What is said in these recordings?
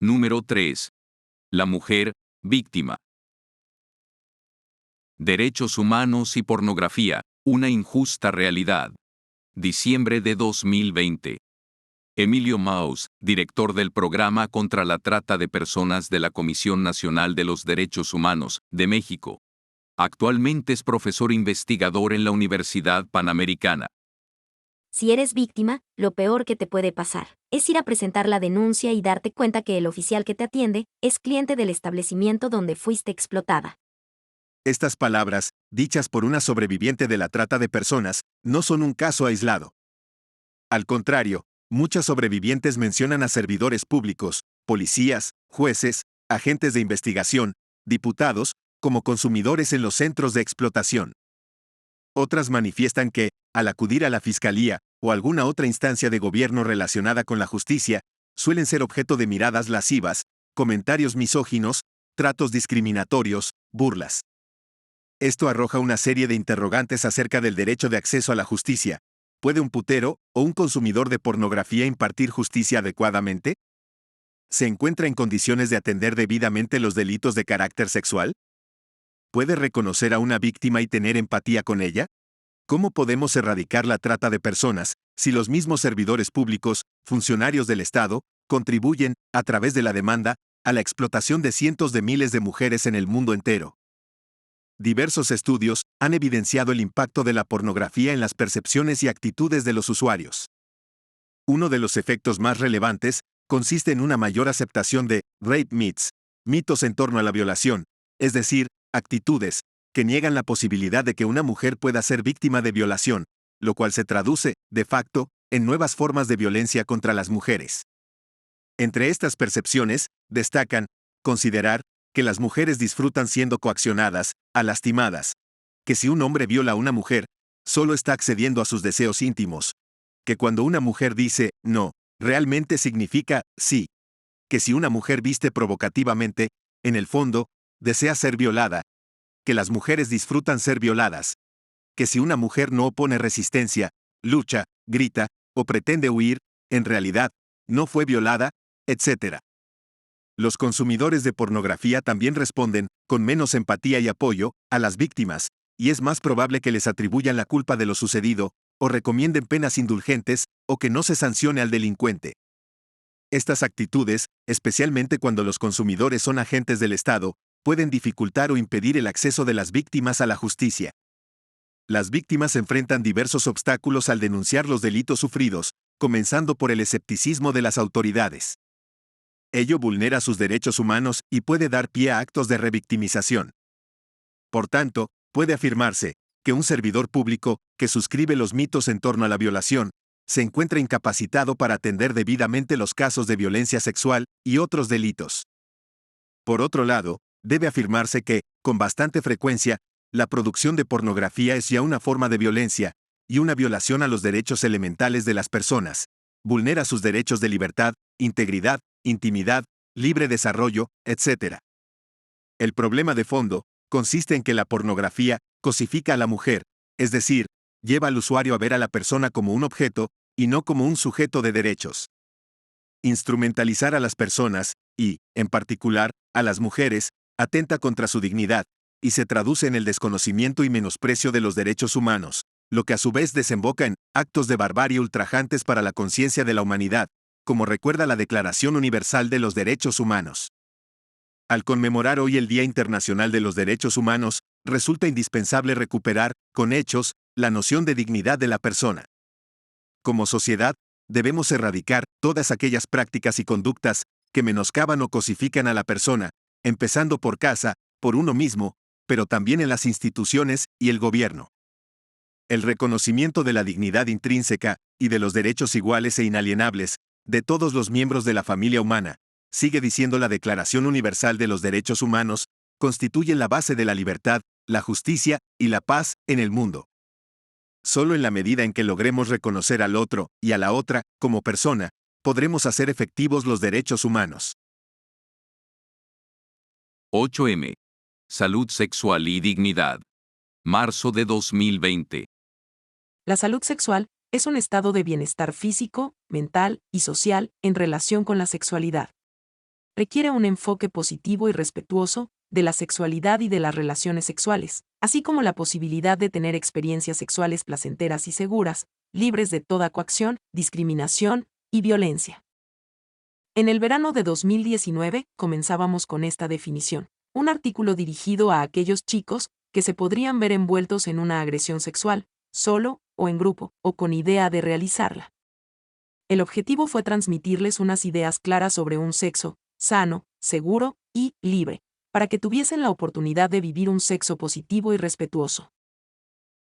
Número 3. La mujer, víctima. Derechos humanos y pornografía, una injusta realidad. Diciembre de 2020. Emilio Maus, director del Programa contra la Trata de Personas de la Comisión Nacional de los Derechos Humanos, de México. Actualmente es profesor investigador en la Universidad Panamericana. Si eres víctima, lo peor que te puede pasar es ir a presentar la denuncia y darte cuenta que el oficial que te atiende es cliente del establecimiento donde fuiste explotada. Estas palabras, dichas por una sobreviviente de la trata de personas, no son un caso aislado. Al contrario, muchas sobrevivientes mencionan a servidores públicos, policías, jueces, agentes de investigación, diputados, como consumidores en los centros de explotación. Otras manifiestan que, al acudir a la fiscalía o alguna otra instancia de gobierno relacionada con la justicia, suelen ser objeto de miradas lascivas, comentarios misóginos, tratos discriminatorios, burlas. Esto arroja una serie de interrogantes acerca del derecho de acceso a la justicia. ¿Puede un putero o un consumidor de pornografía impartir justicia adecuadamente? ¿Se encuentra en condiciones de atender debidamente los delitos de carácter sexual? ¿Puede reconocer a una víctima y tener empatía con ella? ¿Cómo podemos erradicar la trata de personas si los mismos servidores públicos, funcionarios del Estado, contribuyen, a través de la demanda, a la explotación de cientos de miles de mujeres en el mundo entero? Diversos estudios han evidenciado el impacto de la pornografía en las percepciones y actitudes de los usuarios. Uno de los efectos más relevantes consiste en una mayor aceptación de rape myths, mitos en torno a la violación, es decir, actitudes que niegan la posibilidad de que una mujer pueda ser víctima de violación, lo cual se traduce, de facto, en nuevas formas de violencia contra las mujeres. Entre estas percepciones, destacan, considerar que las mujeres disfrutan siendo coaccionadas, lastimadas, que si un hombre viola a una mujer, solo está accediendo a sus deseos íntimos, que cuando una mujer dice no, realmente significa sí, que si una mujer viste provocativamente, en el fondo, desea ser violada, que las mujeres disfrutan ser violadas, que si una mujer no opone resistencia, lucha, grita o pretende huir, en realidad, no fue violada, etc. Los consumidores de pornografía también responden, con menos empatía y apoyo, a las víctimas, y es más probable que les atribuyan la culpa de lo sucedido, o recomienden penas indulgentes, o que no se sancione al delincuente. Estas actitudes, especialmente cuando los consumidores son agentes del Estado, pueden dificultar o impedir el acceso de las víctimas a la justicia. Las víctimas enfrentan diversos obstáculos al denunciar los delitos sufridos, comenzando por el escepticismo de las autoridades. Ello vulnera sus derechos humanos y puede dar pie a actos de revictimización. Por tanto, puede afirmarse que un servidor público, que suscribe los mitos en torno a la violación, se encuentra incapacitado para atender debidamente los casos de violencia sexual y otros delitos. Por otro lado, debe afirmarse que, con bastante frecuencia, la producción de pornografía es ya una forma de violencia, y una violación a los derechos elementales de las personas. Vulnera sus derechos de libertad, integridad, intimidad, libre desarrollo, etc. El problema de fondo consiste en que la pornografía cosifica a la mujer, es decir, lleva al usuario a ver a la persona como un objeto y no como un sujeto de derechos. Instrumentalizar a las personas, y, en particular, a las mujeres, atenta contra su dignidad, y se traduce en el desconocimiento y menosprecio de los derechos humanos, lo que a su vez desemboca en actos de barbarie ultrajantes para la conciencia de la humanidad, como recuerda la Declaración Universal de los Derechos Humanos. Al conmemorar hoy el Día Internacional de los Derechos Humanos, resulta indispensable recuperar, con hechos, la noción de dignidad de la persona. Como sociedad, debemos erradicar todas aquellas prácticas y conductas que menoscaban o cosifican a la persona, empezando por casa, por uno mismo, pero también en las instituciones y el gobierno. El reconocimiento de la dignidad intrínseca y de los derechos iguales e inalienables de todos los miembros de la familia humana, sigue diciendo la Declaración Universal de los Derechos Humanos, constituyen la base de la libertad, la justicia y la paz en el mundo. Solo en la medida en que logremos reconocer al otro y a la otra como persona, podremos hacer efectivos los derechos humanos. 8M. Salud sexual y dignidad. Marzo de 2020. La salud sexual es un estado de bienestar físico, mental y social en relación con la sexualidad. requiere un enfoque positivo y respetuoso de la sexualidad y de las relaciones sexuales, así como la posibilidad de tener experiencias sexuales placenteras y seguras, libres de toda coacción, discriminación y violencia. En el verano de 2019 comenzábamos con esta definición, un artículo dirigido a aquellos chicos que se podrían ver envueltos en una agresión sexual, solo o en grupo, o con idea de realizarla. El objetivo fue transmitirles unas ideas claras sobre un sexo sano, seguro y libre, para que tuviesen la oportunidad de vivir un sexo positivo y respetuoso.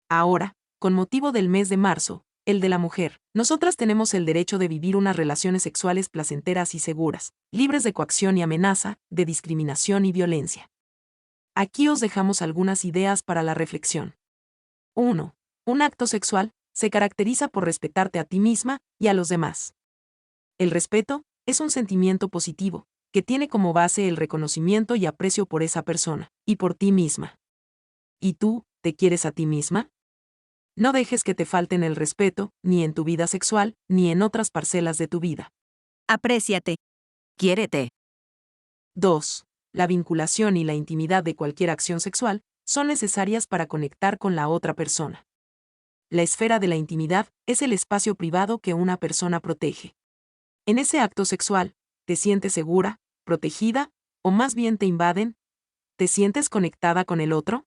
Ahora, con motivo del mes de marzo, el de la mujer, nosotras tenemos el derecho de vivir unas relaciones sexuales placenteras y seguras, libres de coacción y amenaza, de discriminación y violencia. Aquí os dejamos algunas ideas para la reflexión. 1. Un acto sexual se caracteriza por respetarte a ti misma y a los demás. El respeto es un sentimiento positivo, que tiene como base el reconocimiento y aprecio por esa persona, y por ti misma. ¿Y tú, te quieres a ti misma? No dejes que te falten el respeto, ni en tu vida sexual, ni en otras parcelas de tu vida. Apréciate. Quiérete. 2. La vinculación y la intimidad de cualquier acción sexual son necesarias para conectar con la otra persona. La esfera de la intimidad es el espacio privado que una persona protege. En ese acto sexual, ¿te sientes segura, protegida, o más bien te invaden? ¿Te sientes conectada con el otro?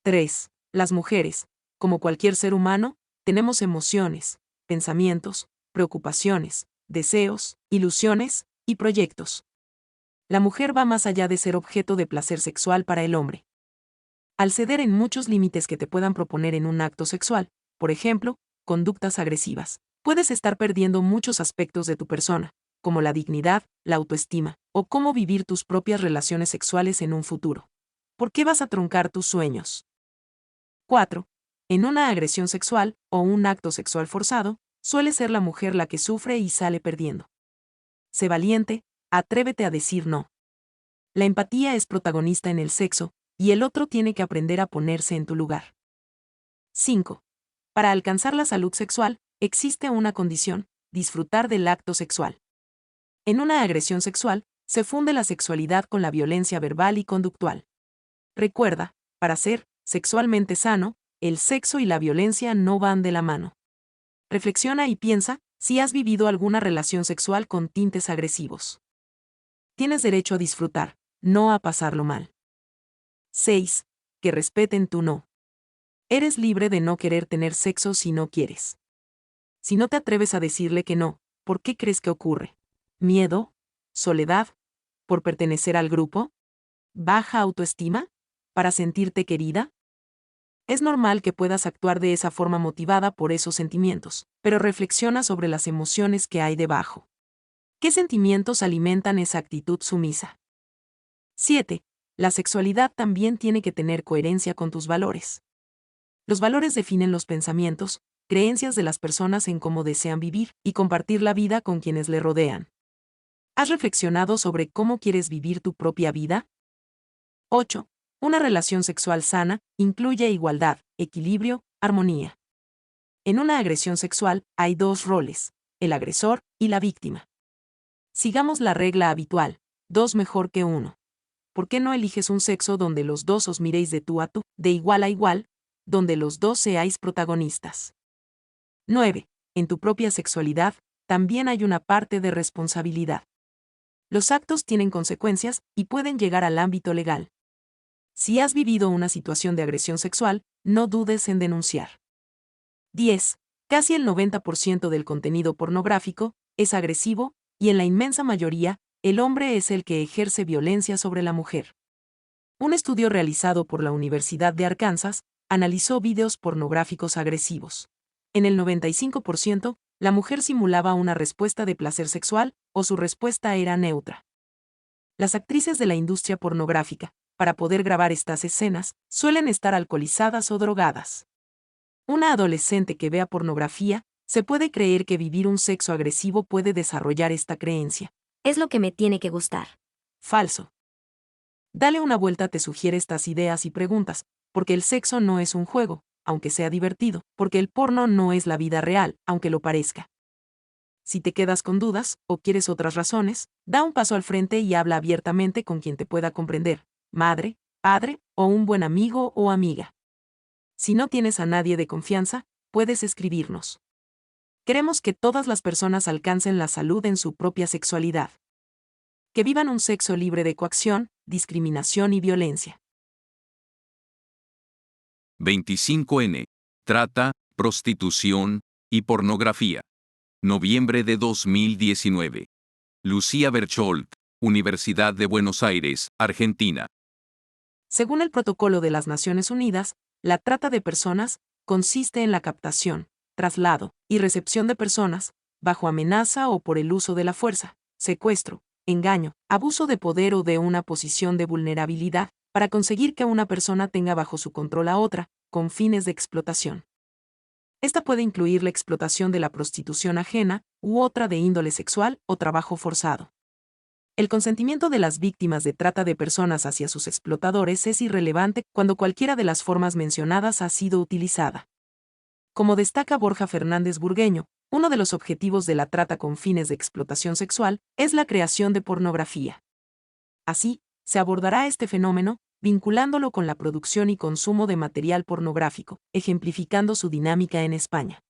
3. Las mujeres, como cualquier ser humano, tenemos emociones, pensamientos, preocupaciones, deseos, ilusiones y proyectos. La mujer va más allá de ser objeto de placer sexual para el hombre. Al ceder en muchos límites que te puedan proponer en un acto sexual, por ejemplo, conductas agresivas, puedes estar perdiendo muchos aspectos de tu persona, como la dignidad, la autoestima, o cómo vivir tus propias relaciones sexuales en un futuro. ¿Por qué vas a truncar tus sueños? 4. En una agresión sexual o un acto sexual forzado, suele ser la mujer la que sufre y sale perdiendo. Sé valiente, atrévete a decir no. La empatía es protagonista en el sexo, y el otro tiene que aprender a ponerse en tu lugar. 5. Para alcanzar la salud sexual, existe una condición: disfrutar del acto sexual. En una agresión sexual, se funde la sexualidad con la violencia verbal y conductual. Recuerda, para ser sexualmente sano, el sexo y la violencia no van de la mano. Reflexiona y piensa si has vivido alguna relación sexual con tintes agresivos. Tienes derecho a disfrutar, no a pasarlo mal. 6. Que respeten tu no. Eres libre de no querer tener sexo si no quieres. Si no te atreves a decirle que no, ¿por qué crees que ocurre? ¿Miedo? ¿Soledad? ¿Por pertenecer al grupo? ¿Baja autoestima? ¿Para sentirte querida? Es normal que puedas actuar de esa forma motivada por esos sentimientos, pero reflexiona sobre las emociones que hay debajo. ¿Qué sentimientos alimentan esa actitud sumisa? 7. La sexualidad también tiene que tener coherencia con tus valores. Los valores definen los pensamientos, creencias de las personas en cómo desean vivir y compartir la vida con quienes le rodean. ¿Has reflexionado sobre cómo quieres vivir tu propia vida? 8. Una relación sexual sana incluye igualdad, equilibrio, armonía. En una agresión sexual hay dos roles, el agresor y la víctima. Sigamos la regla habitual, 2 mejor que 1. ¿Por qué no eliges un sexo donde los dos os miréis de tú a tú, de igual a igual, donde los dos seáis protagonistas? 9. En tu propia sexualidad, también hay una parte de responsabilidad. Los actos tienen consecuencias y pueden llegar al ámbito legal. Si has vivido una situación de agresión sexual, no dudes en denunciar. 10. Casi el 90% del contenido pornográfico es agresivo, y en la inmensa mayoría, el hombre es el que ejerce violencia sobre la mujer. Un estudio realizado por la Universidad de Arkansas analizó vídeos pornográficos agresivos. En el 95%, la mujer simulaba una respuesta de placer sexual, o su respuesta era neutra. Las actrices de la industria pornográfica, para poder grabar estas escenas, suelen estar alcoholizadas o drogadas. Una adolescente que vea pornografía, se puede creer que vivir un sexo agresivo puede desarrollar esta creencia. Es lo que me tiene que gustar. Falso. Dale una vuelta, te sugiere estas ideas y preguntas, porque el sexo no es un juego, aunque sea divertido, porque el porno no es la vida real, aunque lo parezca. Si te quedas con dudas o quieres otras razones, da un paso al frente y habla abiertamente con quien te pueda comprender, madre, padre o un buen amigo o amiga. Si no tienes a nadie de confianza, puedes escribirnos. Queremos que todas las personas alcancen la salud en su propia sexualidad. Que vivan un sexo libre de coacción, discriminación y violencia. 25N. Trata, prostitución y pornografía. Noviembre de 2019. Lucía Bercholt, Universidad de Buenos Aires, Argentina. Según el Protocolo de las Naciones Unidas, la trata de personas consiste en la captación, traslado y recepción de personas, bajo amenaza o por el uso de la fuerza, secuestro, engaño, abuso de poder o de una posición de vulnerabilidad, para conseguir que una persona tenga bajo su control a otra, con fines de explotación. Esta puede incluir la explotación de la prostitución ajena u otra de índole sexual o trabajo forzado. El consentimiento de las víctimas de trata de personas hacia sus explotadores es irrelevante cuando cualquiera de las formas mencionadas ha sido utilizada. Como destaca Borja Fernández Burgueño, uno de los objetivos de la trata con fines de explotación sexual es la creación de pornografía. Así, se abordará este fenómeno, vinculándolo con la producción y consumo de material pornográfico, ejemplificando su dinámica en España.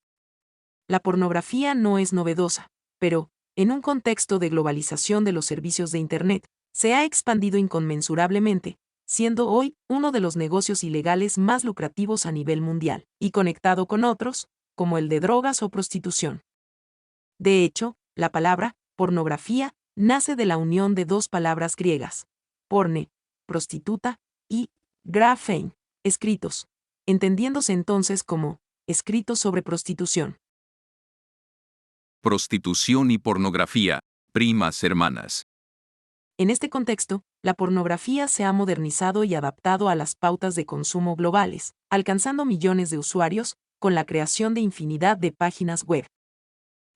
La pornografía no es novedosa, pero, en un contexto de globalización de los servicios de Internet, se ha expandido inconmensurablemente, siendo hoy uno de los negocios ilegales más lucrativos a nivel mundial, y conectado con otros, como el de drogas o prostitución. De hecho, la palabra pornografía nace de la unión de dos palabras griegas, porne, prostituta, y graphein, escritos, entendiéndose entonces como escritos sobre prostitución. Prostitución y pornografía, primas hermanas. En este contexto, la pornografía se ha modernizado y adaptado a las pautas de consumo globales, alcanzando millones de usuarios, con la creación de infinidad de páginas web.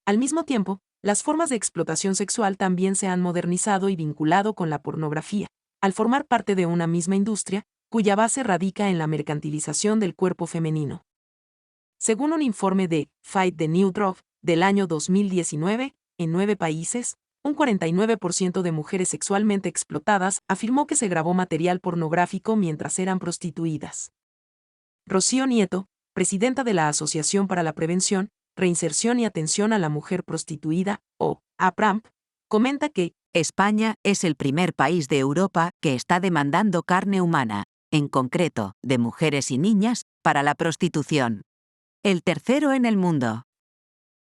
Al mismo tiempo, las formas de explotación sexual también se han modernizado y vinculado con la pornografía, al formar parte de una misma industria, cuya base radica en la mercantilización del cuerpo femenino. Según un informe de Fight the New Drug del año 2019, en 9 países, un 49% de mujeres sexualmente explotadas afirmó que se grabó material pornográfico mientras eran prostituidas. Rocío Nieto, presidenta de la Asociación para la Prevención, Reinserción y Atención a la Mujer Prostituida, o APRAMP, comenta que España es el primer país de Europa que está demandando carne humana, en concreto, de mujeres y niñas, para la prostitución. El tercero en el mundo.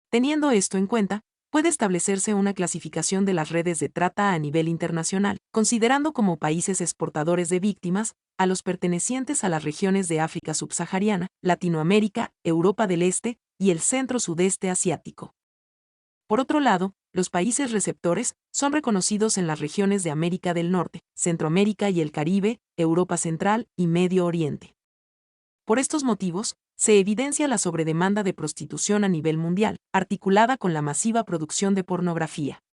Teniendo esto en cuenta, puede establecerse una clasificación de las redes de trata a nivel internacional, considerando como países exportadores de víctimas a los pertenecientes a las regiones de África subsahariana, Latinoamérica, Europa del Este y el centro-sudeste asiático. Por otro lado, los países receptores son reconocidos en las regiones de América del Norte, Centroamérica y el Caribe, Europa Central y Medio Oriente. Por estos motivos, se evidencia la sobredemanda de prostitución a nivel mundial, articulada con la masiva producción de pornografía.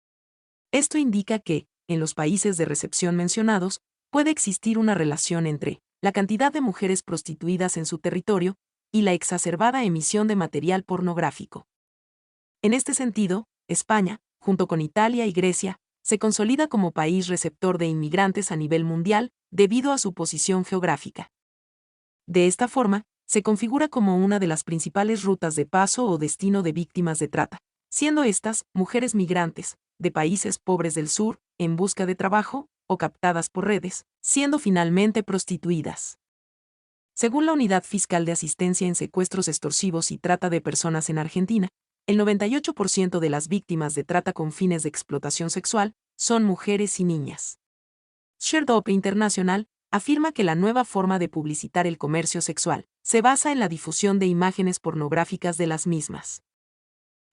Esto indica que, en los países de recepción mencionados, puede existir una relación entre la cantidad de mujeres prostituidas en su territorio y la exacerbada emisión de material pornográfico. En este sentido, España, junto con Italia y Grecia, se consolida como país receptor de inmigrantes a nivel mundial debido a su posición geográfica. De esta forma, se configura como una de las principales rutas de paso o destino de víctimas de trata, siendo estas mujeres migrantes, de países pobres del sur, en busca de trabajo, o captadas por redes, siendo finalmente prostituidas. Según la Unidad Fiscal de Asistencia en Secuestros Extorsivos y Trata de Personas en Argentina, el 98% de las víctimas de trata con fines de explotación sexual son mujeres y niñas. Sherdop International afirma que la nueva forma de publicitar el comercio sexual se basa en la difusión de imágenes pornográficas de las mismas.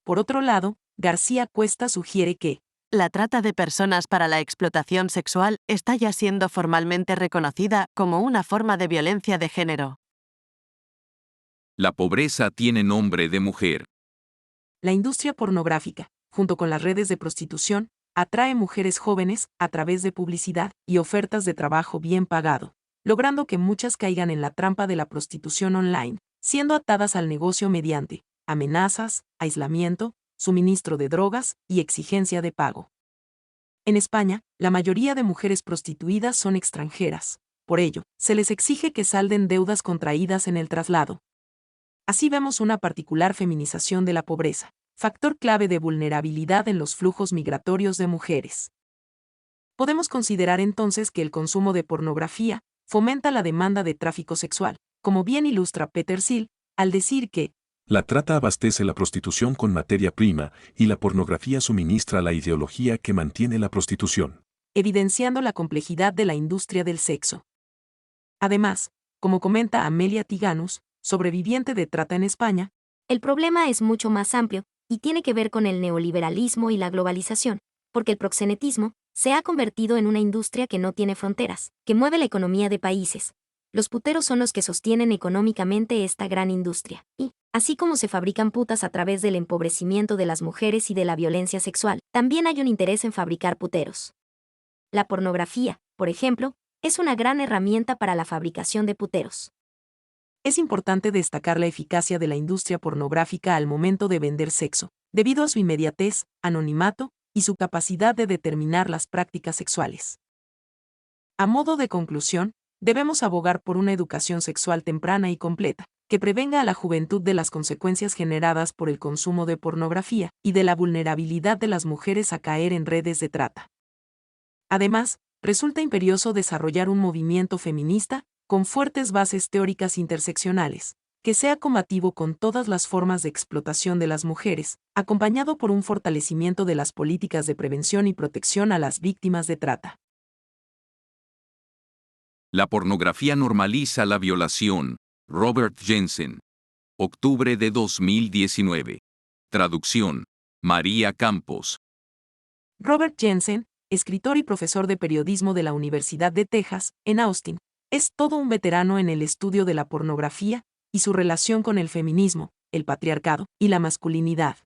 Por otro lado, García Cuesta sugiere que la trata de personas para la explotación sexual está ya siendo formalmente reconocida como una forma de violencia de género. La pobreza tiene nombre de mujer. La industria pornográfica, junto con las redes de prostitución, atrae mujeres jóvenes a través de publicidad y ofertas de trabajo bien pagado, logrando que muchas caigan en la trampa de la prostitución online, siendo atadas al negocio mediante amenazas, aislamiento, suministro de drogas y exigencia de pago. En España, la mayoría de mujeres prostituidas son extranjeras. Por ello, se les exige que salden deudas contraídas en el traslado. Así vemos una particular feminización de la pobreza, factor clave de vulnerabilidad en los flujos migratorios de mujeres. Podemos considerar entonces que el consumo de pornografía fomenta la demanda de tráfico sexual, como bien ilustra Peter Thiel, al decir que la trata abastece la prostitución con materia prima y la pornografía suministra la ideología que mantiene la prostitución, evidenciando la complejidad de la industria del sexo. Además, como comenta Amelia Tiganus, sobreviviente de trata en España, el problema es mucho más amplio y tiene que ver con el neoliberalismo y la globalización, porque el proxenetismo se ha convertido en una industria que no tiene fronteras, que mueve la economía de países. Los puteros son los que sostienen económicamente esta gran industria, y, así como se fabrican putas a través del empobrecimiento de las mujeres y de la violencia sexual, también hay un interés en fabricar puteros. La pornografía, por ejemplo, es una gran herramienta para la fabricación de puteros. Es importante destacar la eficacia de la industria pornográfica al momento de vender sexo, debido a su inmediatez, anonimato y su capacidad de determinar las prácticas sexuales. A modo de conclusión, debemos abogar por una educación sexual temprana y completa, que prevenga a la juventud de las consecuencias generadas por el consumo de pornografía y de la vulnerabilidad de las mujeres a caer en redes de trata. Además, resulta imperioso desarrollar un movimiento feminista con fuertes bases teóricas interseccionales, que sea combativo con todas las formas de explotación de las mujeres, acompañado por un fortalecimiento de las políticas de prevención y protección a las víctimas de trata. La pornografía normaliza la violación. Robert Jensen. Octubre de 2019. Traducción. María Campos. Robert Jensen, escritor y profesor de periodismo de la Universidad de Texas, en Austin, es todo un veterano en el estudio de la pornografía y su relación con el feminismo, el patriarcado y la masculinidad.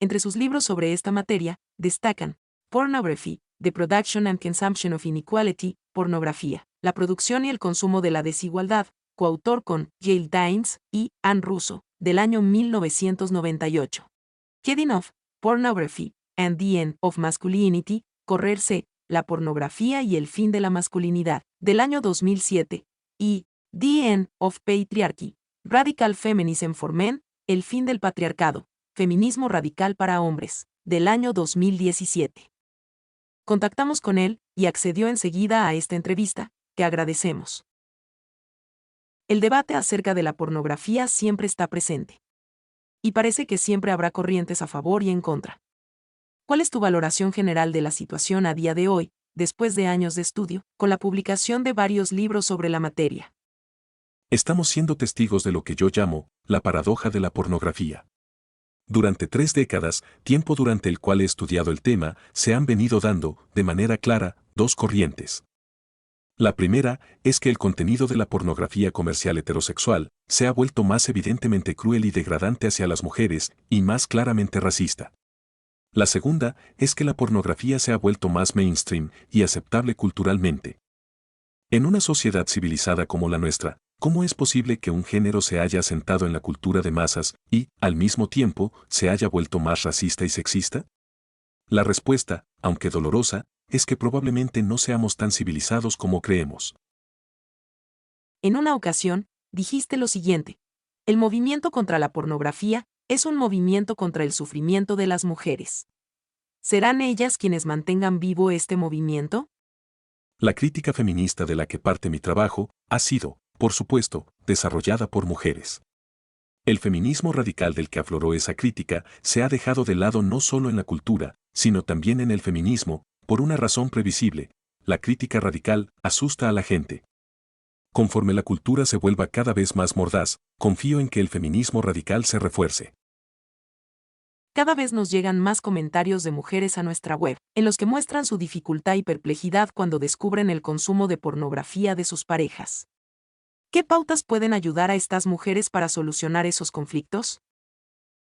Entre sus libros sobre esta materia, destacan Pornography, The Production and Consumption of Inequality, Pornografía, la producción y el consumo de la desigualdad, coautor con Gail Dines y Ann Russo, del año 1998. Getting Off, Pornography, and the End of Masculinity, Correrse, la pornografía y el fin de la masculinidad, del año 2007, y The End of Patriarchy, Radical Feminism for Men, el fin del patriarcado, feminismo radical para hombres, del año 2017. Contactamos con él y accedió enseguida a esta entrevista, que agradecemos. El debate acerca de la pornografía siempre está presente. Y parece que siempre habrá corrientes a favor y en contra. ¿Cuál es tu valoración general de la situación a día de hoy, después de años de estudio, con la publicación de varios libros sobre la materia? Estamos siendo testigos de lo que yo llamo la paradoja de la pornografía. Durante 3 décadas, tiempo durante el cual he estudiado el tema, se han venido dando, de manera clara, 2 corrientes. La primera es que el contenido de la pornografía comercial heterosexual se ha vuelto más evidentemente cruel y degradante hacia las mujeres y más claramente racista. La segunda es que la pornografía se ha vuelto más mainstream y aceptable culturalmente. En una sociedad civilizada como la nuestra, ¿cómo es posible que un género se haya asentado en la cultura de masas y, al mismo tiempo, se haya vuelto más racista y sexista? La respuesta, aunque dolorosa, es que probablemente no seamos tan civilizados como creemos. En una ocasión, dijiste lo siguiente: el movimiento contra la pornografía es un movimiento contra el sufrimiento de las mujeres. ¿Serán ellas quienes mantengan vivo este movimiento? La crítica feminista de la que parte mi trabajo ha sido, por supuesto, desarrollada por mujeres. El feminismo radical del que afloró esa crítica se ha dejado de lado no solo en la cultura, sino también en el feminismo, por una razón previsible: la crítica radical asusta a la gente. Conforme la cultura se vuelva cada vez más mordaz, confío en que el feminismo radical se refuerce. Cada vez nos llegan más comentarios de mujeres a nuestra web, en los que muestran su dificultad y perplejidad cuando descubren el consumo de pornografía de sus parejas. ¿Qué pautas pueden ayudar a estas mujeres para solucionar esos conflictos?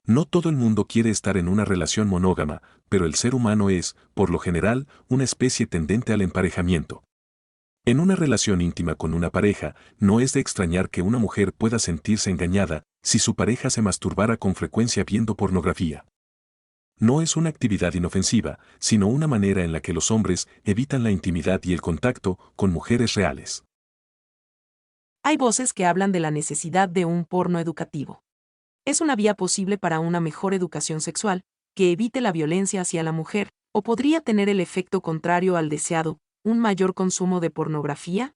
No todo el mundo quiere estar en una relación monógama, pero el ser humano es, por lo general, una especie tendente al emparejamiento. En una relación íntima con una pareja, no es de extrañar que una mujer pueda sentirse engañada si su pareja se masturbara con frecuencia viendo pornografía. no es una actividad inofensiva, sino una manera en la que los hombres evitan la intimidad y el contacto con mujeres reales. Hay voces que hablan de la necesidad de un porno educativo. Es una vía posible para una mejor educación sexual, que evite la violencia hacia la mujer, o podría tener el efecto contrario al deseado, un mayor consumo de pornografía.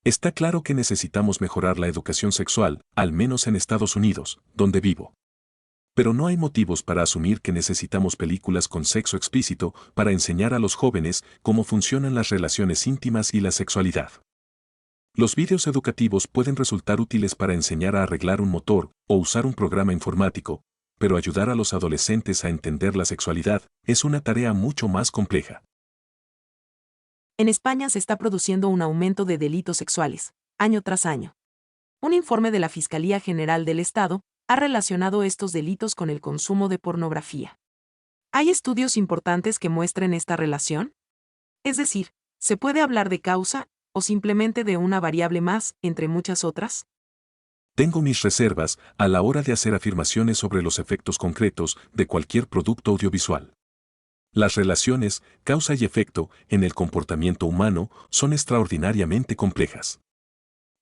Está claro que necesitamos mejorar la educación sexual, al menos en Estados Unidos, donde vivo. Pero no hay motivos para asumir que necesitamos películas con sexo explícito para enseñar a los jóvenes cómo funcionan las relaciones íntimas y la sexualidad. Los vídeos educativos pueden resultar útiles para enseñar a arreglar un motor o usar un programa informático, pero ayudar a los adolescentes a entender la sexualidad es una tarea mucho más compleja. En España se está produciendo un aumento de delitos sexuales, año tras año. Un informe de la Fiscalía General del Estado ha relacionado estos delitos con el consumo de pornografía. ¿Hay estudios importantes que muestren esta relación? Es decir, ¿se puede hablar de causa o simplemente de una variable más, entre muchas otras? Tengo mis reservas a la hora de hacer afirmaciones sobre los efectos concretos de cualquier producto audiovisual. Las relaciones, causa y efecto, en el comportamiento humano son extraordinariamente complejas.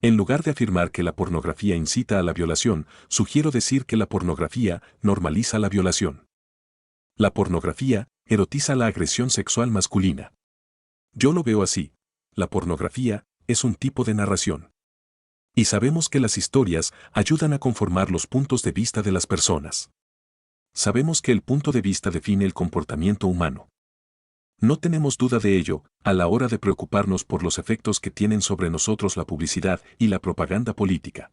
En lugar de afirmar que la pornografía incita a la violación, sugiero decir que la pornografía normaliza la violación. La pornografía erotiza la agresión sexual masculina. Yo lo veo así. La pornografía es un tipo de narración. Y sabemos que las historias ayudan a conformar los puntos de vista de las personas. Sabemos que el punto de vista define el comportamiento humano. No tenemos duda de ello a la hora de preocuparnos por los efectos que tienen sobre nosotros la publicidad y la propaganda política.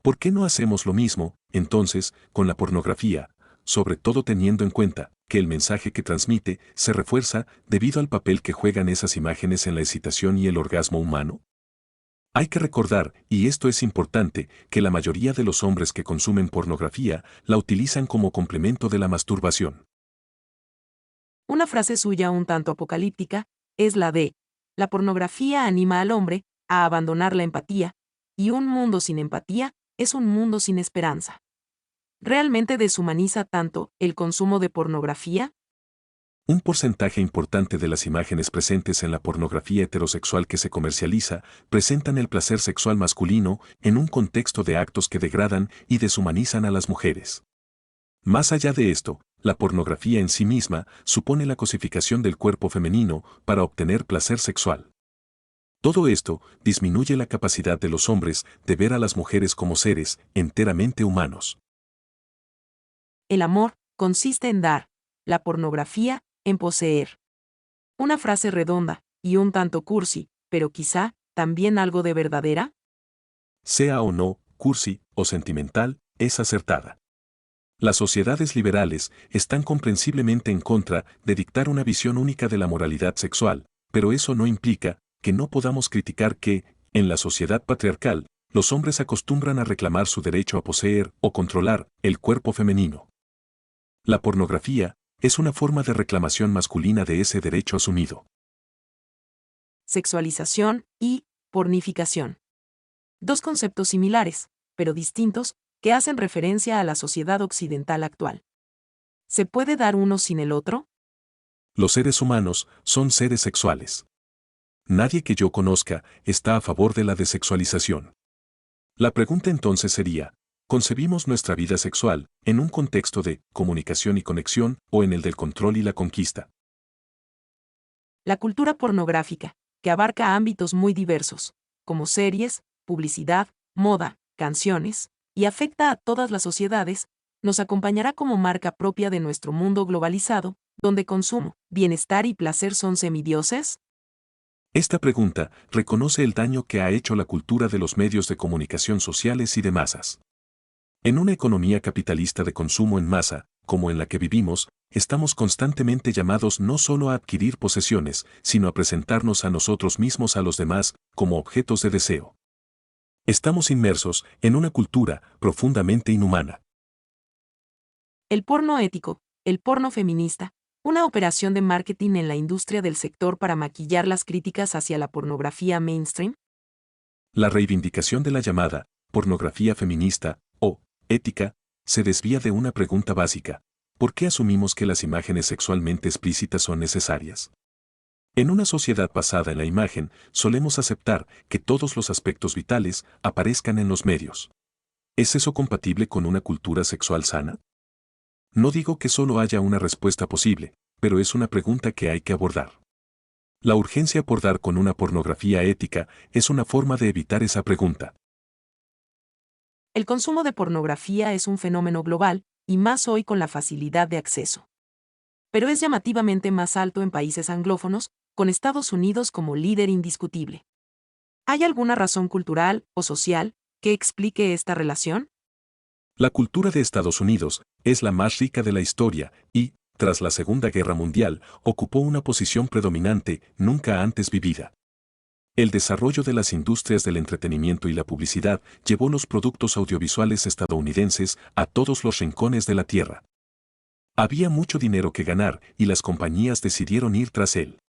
¿Por qué no hacemos lo mismo, entonces, con la pornografía, sobre todo teniendo en cuenta que el mensaje que transmite se refuerza debido al papel que juegan esas imágenes en la excitación y el orgasmo humano? Hay que recordar, y esto es importante, que la mayoría de los hombres que consumen pornografía la utilizan como complemento de la masturbación. Una frase suya un tanto apocalíptica es la de: la pornografía anima al hombre a abandonar la empatía, y un mundo sin empatía es un mundo sin esperanza. ¿Realmente deshumaniza tanto el consumo de pornografía? Un porcentaje importante de las imágenes presentes en la pornografía heterosexual que se comercializa presentan el placer sexual masculino en un contexto de actos que degradan y deshumanizan a las mujeres. Más allá de esto, la pornografía en sí misma supone la cosificación del cuerpo femenino para obtener placer sexual. Todo esto disminuye la capacidad de los hombres de ver a las mujeres como seres enteramente humanos. El amor consiste en dar, la pornografía en poseer. Una frase redonda y un tanto cursi, pero quizá también algo de verdadera. Sea o no, cursi o sentimental, es acertada. Las sociedades liberales están comprensiblemente en contra de dictar una visión única de la moralidad sexual, pero eso no implica que no podamos criticar que, en la sociedad patriarcal, los hombres acostumbran a reclamar su derecho a poseer o controlar el cuerpo femenino. La pornografía es una forma de reclamación masculina de ese derecho asumido. Sexualización y pornificación. Dos conceptos similares, pero distintos, que hacen referencia a la sociedad occidental actual. ¿Se puede dar uno sin el otro? Los seres humanos son seres sexuales. Nadie que yo conozca está a favor de la desexualización. La pregunta entonces sería: ¿concebimos nuestra vida sexual en un contexto de comunicación y conexión o en el del control y la conquista? La cultura pornográfica, que abarca ámbitos muy diversos, como series, publicidad, moda, canciones, y afecta a todas las sociedades, nos acompañará como marca propia de nuestro mundo globalizado, donde consumo, bienestar y placer son semidioses. Esta pregunta reconoce el daño que ha hecho la cultura de los medios de comunicación sociales y de masas. En una economía capitalista de consumo en masa, como en la que vivimos, estamos constantemente llamados no solo a adquirir posesiones, sino a presentarnos a nosotros mismos a los demás como objetos de deseo. Estamos inmersos en una cultura profundamente inhumana. El porno ético, el porno feminista, una operación de marketing en la industria del sector para maquillar las críticas hacia la pornografía mainstream. La reivindicación de la llamada pornografía feminista o ética se desvía de una pregunta básica: ¿por qué asumimos que las imágenes sexualmente explícitas son necesarias? En una sociedad basada en la imagen, solemos aceptar que todos los aspectos vitales aparezcan en los medios. ¿Es eso compatible con una cultura sexual sana? No digo que solo haya una respuesta posible, pero es una pregunta que hay que abordar. La urgencia por dar con una pornografía ética es una forma de evitar esa pregunta. El consumo de pornografía es un fenómeno global, y más hoy con la facilidad de acceso. Pero es llamativamente más alto en países anglófonos, con Estados Unidos como líder indiscutible. ¿Hay alguna razón cultural o social que explique esta relación? La cultura de Estados Unidos es la más rica de la historia y, tras la Segunda Guerra Mundial, ocupó una posición predominante nunca antes vivida. El desarrollo de las industrias del entretenimiento y la publicidad llevó los productos audiovisuales estadounidenses a todos los rincones de la tierra. Había mucho dinero que ganar y las compañías decidieron ir tras él.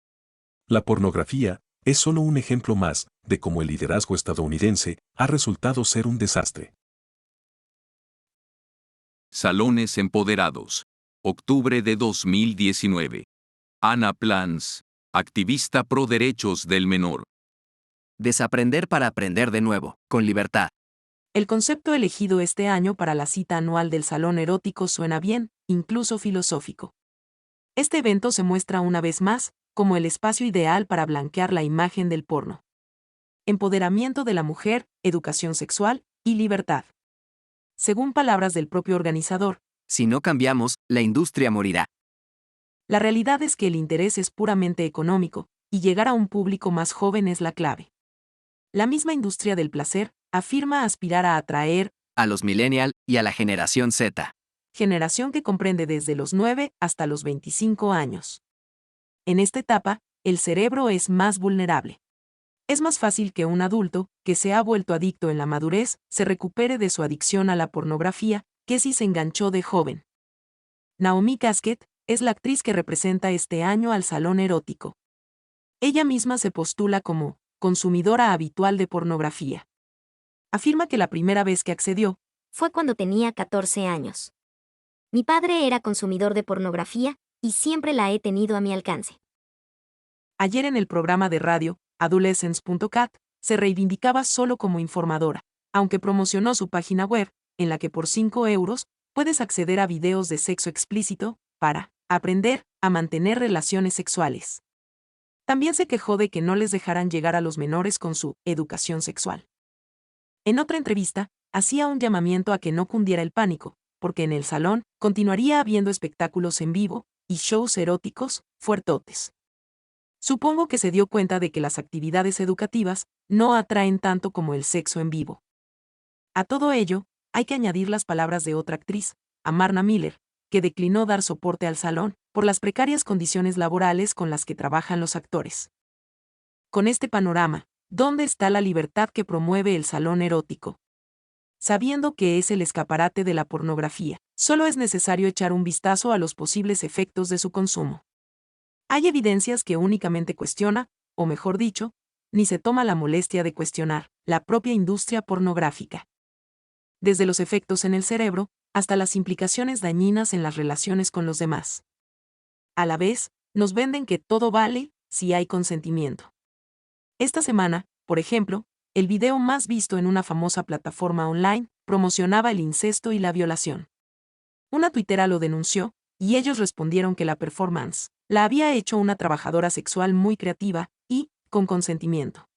La pornografía es solo un ejemplo más de cómo el liderazgo estadounidense ha resultado ser un desastre. Salones empoderados. Octubre de 2019. Ana Plans, activista pro derechos del menor. Desaprender para aprender de nuevo, con libertad. El concepto elegido este año para la cita anual del Salón Erótico suena bien, incluso filosófico. Este evento se muestra una vez más como el espacio ideal para blanquear la imagen del porno. Empoderamiento de la mujer, educación sexual y libertad. Según palabras del propio organizador, Si no cambiamos, la industria morirá. la realidad es que el interés es puramente económico, y llegar a un público más joven es la clave. La misma industria del placer afirma aspirar a atraer A los millennial y a la generación Z. generación que comprende desde los 9 hasta los 25 años. En esta etapa, el cerebro es más vulnerable. Es más fácil que un adulto, que se ha vuelto adicto en la madurez, se recupere de su adicción a la pornografía, que si se enganchó de joven. Naomi Casket es la actriz que representa este año al Salón Erótico. Ella misma se postula como consumidora habitual de pornografía. Afirma que la primera vez que accedió Fue cuando tenía 14 años. Mi padre era consumidor de pornografía, y siempre la he tenido a mi alcance. ayer en el programa de radio, Adolescence.cat, se reivindicaba solo como informadora, aunque promocionó su página web, en la que por 5 euros puedes acceder a videos de sexo explícito, para aprender a mantener relaciones sexuales. También se quejó de que no les dejaran llegar a los menores con su educación sexual. En otra entrevista, hacía un llamamiento a que no cundiera el pánico, porque en el salón continuaría habiendo espectáculos en vivo y shows eróticos fuertotes. Supongo que se dio cuenta de que las actividades educativas no atraen tanto como el sexo en vivo. A todo ello, hay que añadir las palabras de otra actriz, Amarna Miller, que declinó dar soporte al salón por las precarias condiciones laborales con las que trabajan los actores. Con este panorama, ¿dónde está la libertad que promueve el salón erótico? Sabiendo que es el escaparate de la pornografía, solo es necesario echar un vistazo a los posibles efectos de su consumo. Hay evidencias que únicamente cuestiona, o mejor dicho, ni se toma la molestia de cuestionar, la propia industria pornográfica. Desde los efectos en el cerebro, hasta las implicaciones dañinas en las relaciones con los demás. A la vez, nos venden que todo vale si hay consentimiento. Esta semana, por ejemplo, el video más visto en una famosa plataforma online promocionaba el incesto y la violación. Una tuitera lo denunció, y ellos respondieron que la performance la había hecho una trabajadora sexual muy creativa y con consentimiento.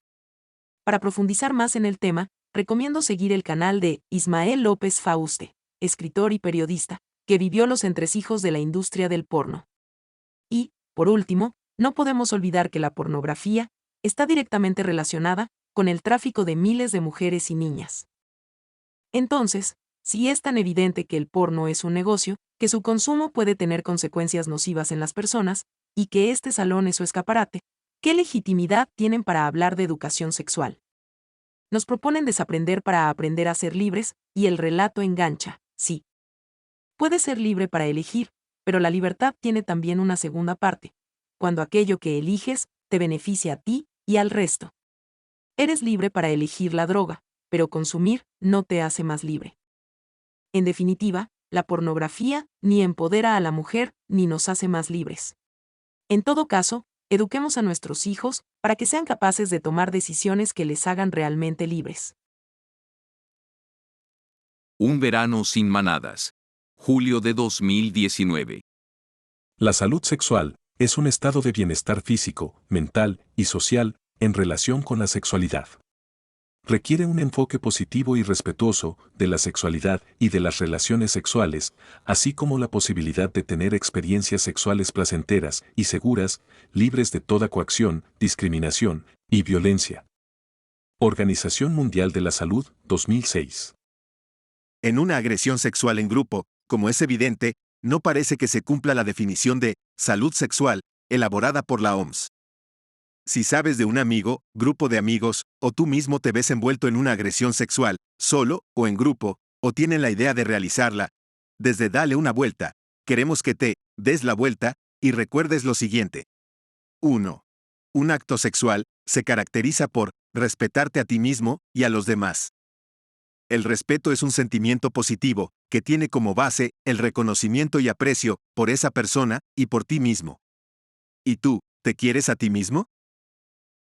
Para profundizar más en el tema, recomiendo seguir el canal de Ismael López Fauste, escritor y periodista, que vivió los entresijos de la industria del porno. Y, por último, no podemos olvidar que la pornografía está directamente relacionada con el tráfico de miles de mujeres y niñas. Entonces, si es tan evidente que el porno es un negocio, que su consumo puede tener consecuencias nocivas en las personas, y que este salón es su escaparate, ¿qué legitimidad tienen para hablar de educación sexual? Nos proponen desaprender para aprender a ser libres, y el relato engancha, sí. Puedes ser libre para elegir, pero la libertad tiene también una segunda parte, cuando aquello que eliges te beneficia a ti y al resto. Eres libre para elegir la droga, pero consumir no te hace más libre. En definitiva, La pornografía ni empodera a la mujer ni nos hace más libres. En todo caso, eduquemos a nuestros hijos para que sean capaces de tomar decisiones que les hagan realmente libres. Un verano sin manadas. Julio de 2019. La salud sexual es un estado de bienestar físico, mental y social en relación con la sexualidad. Requiere un enfoque positivo y respetuoso de la sexualidad y de las relaciones sexuales, así como la posibilidad de tener experiencias sexuales placenteras y seguras, libres de toda coacción, discriminación y violencia. Organización Mundial de la Salud, 2006. En una agresión sexual en grupo, como es evidente, no parece que se cumpla la definición de salud sexual elaborada por la OMS. Si sabes de un amigo, grupo de amigos, o tú mismo te ves envuelto en una agresión sexual, solo o en grupo, o tienen la idea de realizarla, desde dale una vuelta, queremos que te des la vuelta y recuerdes lo siguiente. 1. Un acto sexual se caracteriza por respetarte a ti mismo y a los demás. El respeto es un sentimiento positivo que tiene como base el reconocimiento y aprecio por esa persona y por ti mismo. ¿Y tú, te quieres a ti mismo?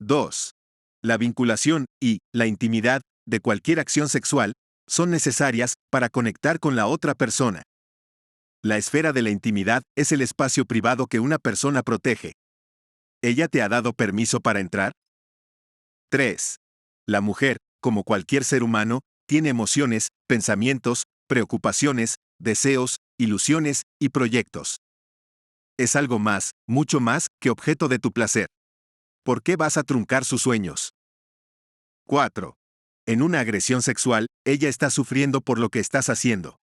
2. La vinculación y la intimidad de cualquier acción sexual son necesarias para conectar con la otra persona. La esfera de la intimidad es el espacio privado que una persona protege. ¿Ella te ha dado permiso para entrar? 3. La mujer, como cualquier ser humano, tiene emociones, pensamientos, preocupaciones, deseos, ilusiones y proyectos. Es algo más, mucho más, que objeto de tu placer. ¿Por qué vas a truncar sus sueños? 4. En una agresión sexual, ella está sufriendo por lo que estás haciendo.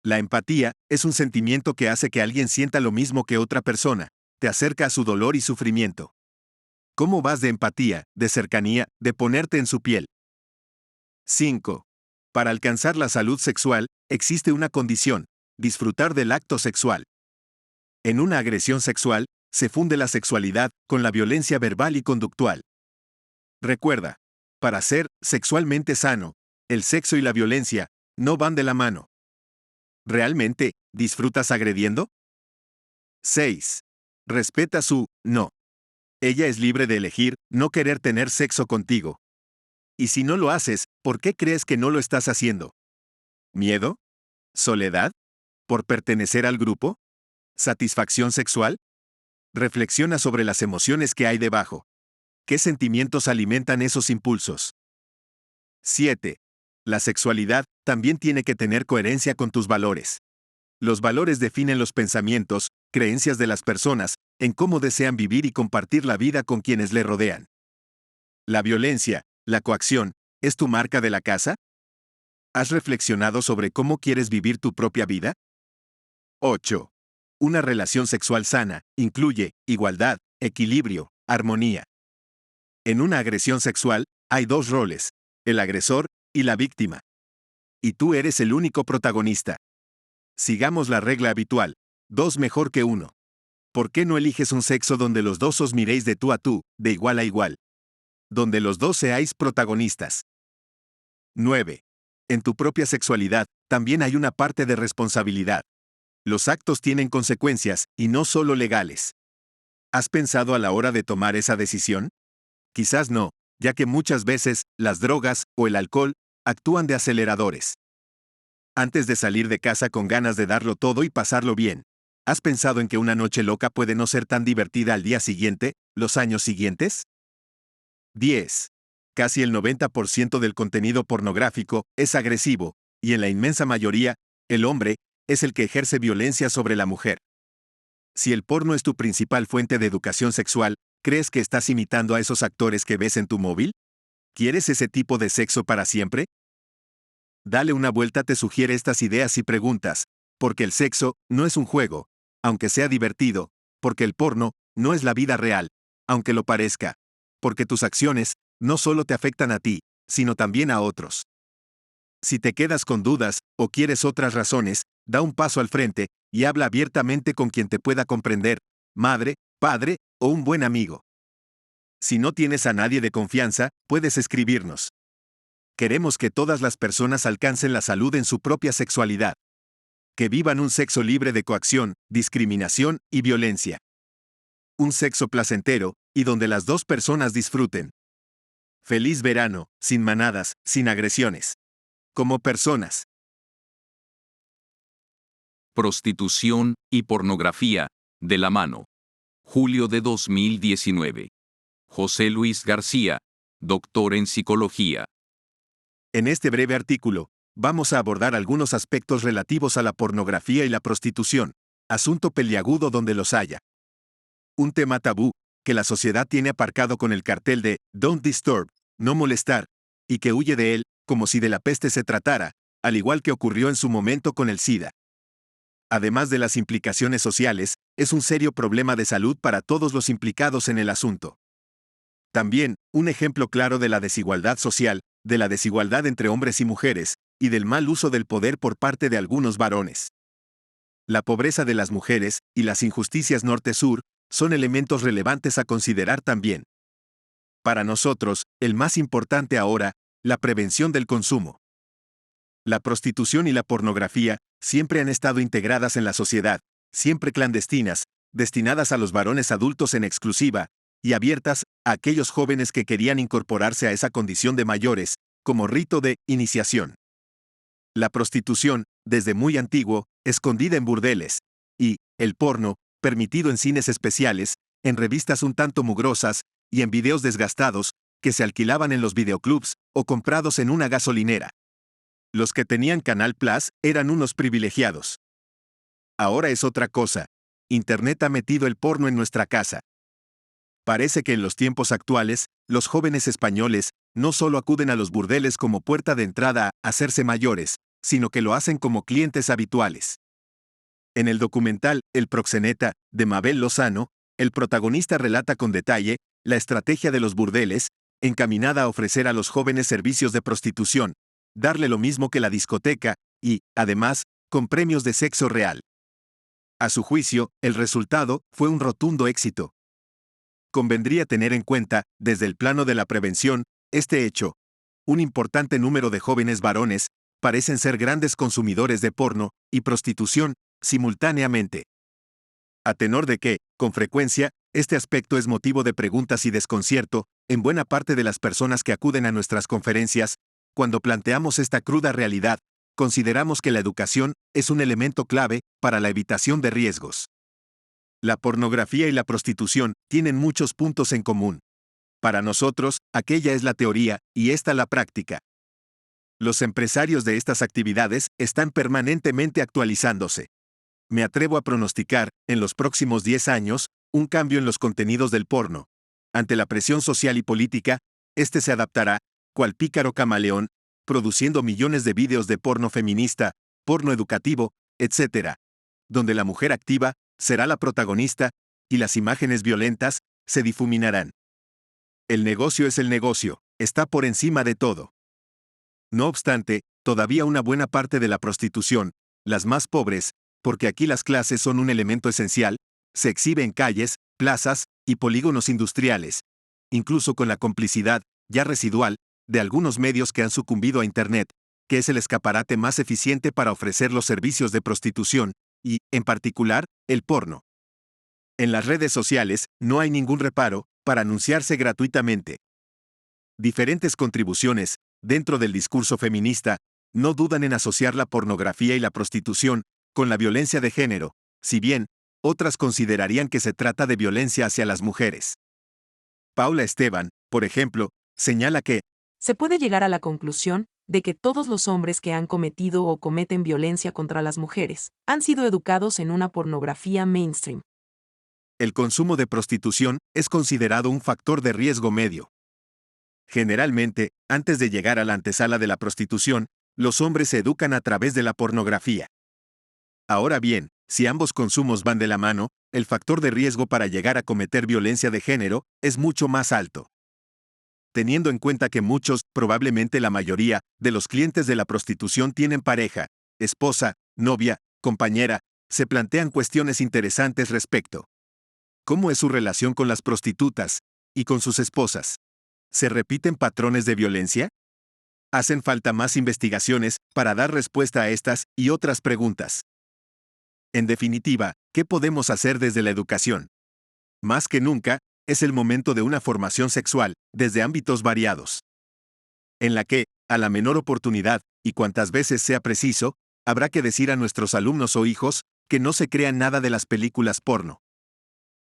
La empatía es un sentimiento que hace que alguien sienta lo mismo que otra persona, te acerca a su dolor y sufrimiento. ¿Cómo vas de empatía, de cercanía, de ponerte en su piel? 5. Para alcanzar la salud sexual, existe una condición: disfrutar del acto sexual. En una agresión sexual, se funde la sexualidad con la violencia verbal y conductual. Recuerda, para ser sexualmente sano, el sexo y la violencia no van de la mano. ¿Realmente disfrutas agrediendo? 6. Respeta su no. Ella es libre de elegir no querer tener sexo contigo. Y si no lo haces, ¿por qué crees que no lo estás haciendo? ¿Miedo? ¿Soledad? ¿Por pertenecer al grupo? ¿Satisfacción sexual? Reflexiona sobre las emociones que hay debajo. ¿Qué sentimientos alimentan esos impulsos? 7. La sexualidad también tiene que tener coherencia con tus valores. Los valores definen los pensamientos, creencias de las personas, en cómo desean vivir y compartir la vida con quienes le rodean. La violencia, la coacción, ¿es tu marca de la casa? ¿Has reflexionado sobre cómo quieres vivir tu propia vida? 8. Una relación sexual sana incluye igualdad, equilibrio, armonía. En una agresión sexual, hay dos roles: el agresor y la víctima. Y tú eres el único protagonista. Sigamos la regla habitual: dos mejor que uno. ¿Por qué no eliges un sexo donde los dos os miréis de tú a tú, de igual a igual? Donde los dos seáis protagonistas. 9. En tu propia sexualidad, también hay una parte de responsabilidad. Los actos tienen consecuencias, y no solo legales. ¿Has pensado a la hora de tomar esa decisión? Quizás no, ya que muchas veces, las drogas o el alcohol actúan de aceleradores. Antes de salir de casa con ganas de darlo todo y pasarlo bien, ¿has pensado en que una noche loca puede no ser tan divertida al día siguiente, los años siguientes? 10. Casi el 90% del contenido pornográfico es agresivo, y en la inmensa mayoría, el hombre es el que ejerce violencia sobre la mujer. Si el porno es tu principal fuente de educación sexual, ¿crees que estás imitando a esos actores que ves en tu móvil? ¿Quieres ese tipo de sexo para siempre? Dale una vuelta te sugiere estas ideas y preguntas, porque el sexo no es un juego, aunque sea divertido, porque el porno no es la vida real, aunque lo parezca, porque tus acciones no solo te afectan a ti, sino también a otros. Si te quedas con dudas o quieres otras razones, da un paso al frente y habla abiertamente con quien te pueda comprender, madre, padre o un buen amigo. Si no tienes a nadie de confianza, puedes escribirnos. Queremos que todas las personas alcancen la salud en su propia sexualidad. Que vivan un sexo libre de coacción, discriminación y violencia. Un sexo placentero, y donde las dos personas disfruten. Feliz verano, sin manadas, sin agresiones. Como personas. Prostitución y pornografía, de la mano. Julio de 2019. José Luis García, doctor en psicología. En este breve artículo, vamos a abordar algunos aspectos relativos a la pornografía y la prostitución, asunto peliagudo donde los haya. Un tema tabú, que la sociedad tiene aparcado con el cartel de Don't Disturb, no molestar, y que huye de él, como si de la peste se tratara, al igual que ocurrió en su momento con el SIDA. Además de las implicaciones sociales, es un serio problema de salud para todos los implicados en el asunto. También, un ejemplo claro de la desigualdad social, de la desigualdad entre hombres y mujeres, y del mal uso del poder por parte de algunos varones. La pobreza de las mujeres, y las injusticias norte-sur, son elementos relevantes a considerar también. Para nosotros, el más importante ahora, la prevención del consumo. La prostitución y la pornografía siempre han estado integradas en la sociedad, siempre clandestinas, destinadas a los varones adultos en exclusiva, y abiertas a aquellos jóvenes que querían incorporarse a esa condición de mayores, como rito de iniciación. La prostitución, desde muy antiguo, escondida en burdeles, y el porno, permitido en cines especiales, en revistas un tanto mugrosas, y en videos desgastados, que se alquilaban en los videoclubs o comprados en una gasolinera. Los que tenían Canal Plus eran unos privilegiados. Ahora es otra cosa. Internet ha metido el porno en nuestra casa. Parece que en los tiempos actuales, los jóvenes españoles no solo acuden a los burdeles como puerta de entrada a hacerse mayores, sino que lo hacen como clientes habituales. En el documental El proxeneta, de Mabel Lozano, el protagonista relata con detalle la estrategia de los burdeles, encaminada a ofrecer a los jóvenes servicios de prostitución, darle lo mismo que la discoteca, y, además, con premios de sexo real. A su juicio, el resultado fue un rotundo éxito. Convendría tener en cuenta, desde el plano de la prevención, este hecho. Un importante número de jóvenes varones parecen ser grandes consumidores de porno y prostitución simultáneamente. A tenor de que, con frecuencia, este aspecto es motivo de preguntas y desconcierto en buena parte de las personas que acuden a nuestras conferencias. Cuando planteamos esta cruda realidad, consideramos que la educación es un elemento clave para la evitación de riesgos. La pornografía y la prostitución tienen muchos puntos en común. Para nosotros, aquella es la teoría y esta la práctica. Los empresarios de estas actividades están permanentemente actualizándose. Me atrevo a pronosticar, en los próximos 10 años, un cambio en los contenidos del porno. Ante la presión social y política, este se adaptará, cual pícaro camaleón, produciendo millones de vídeos de porno feminista, porno educativo, etc., donde la mujer activa será la protagonista, y las imágenes violentas se difuminarán. El negocio es el negocio, está por encima de todo. No obstante, todavía una buena parte de la prostitución, las más pobres, porque aquí las clases son un elemento esencial, se exhibe en calles, plazas y polígonos industriales, incluso con la complicidad, ya residual, de algunos medios que han sucumbido a Internet, que es el escaparate más eficiente para ofrecer los servicios de prostitución, y, en particular, el porno. En las redes sociales, no hay ningún reparo para anunciarse gratuitamente. Diferentes contribuciones, dentro del discurso feminista, no dudan en asociar la pornografía y la prostitución con la violencia de género, si bien, otras considerarían que se trata de violencia hacia las mujeres. Paula Esteban, por ejemplo, señala que se puede llegar a la conclusión de que todos los hombres que han cometido o cometen violencia contra las mujeres han sido educados en una pornografía mainstream. El consumo de prostitución es considerado un factor de riesgo medio. Generalmente, antes de llegar a la antesala de la prostitución, los hombres se educan a través de la pornografía. Ahora bien, si ambos consumos van de la mano, el factor de riesgo para llegar a cometer violencia de género es mucho más alto. Teniendo en cuenta que muchos, probablemente la mayoría, de los clientes de la prostitución tienen pareja, esposa, novia, compañera, se plantean cuestiones interesantes respecto. ¿Cómo es su relación con las prostitutas y con sus esposas? ¿Se repiten patrones de violencia? Hacen falta más investigaciones para dar respuesta a estas y otras preguntas. En definitiva, ¿qué podemos hacer desde la educación? Más que nunca, es el momento de una formación sexual, desde ámbitos variados, en la que, a la menor oportunidad, y cuantas veces sea preciso, habrá que decir a nuestros alumnos o hijos que no se crean nada de las películas porno.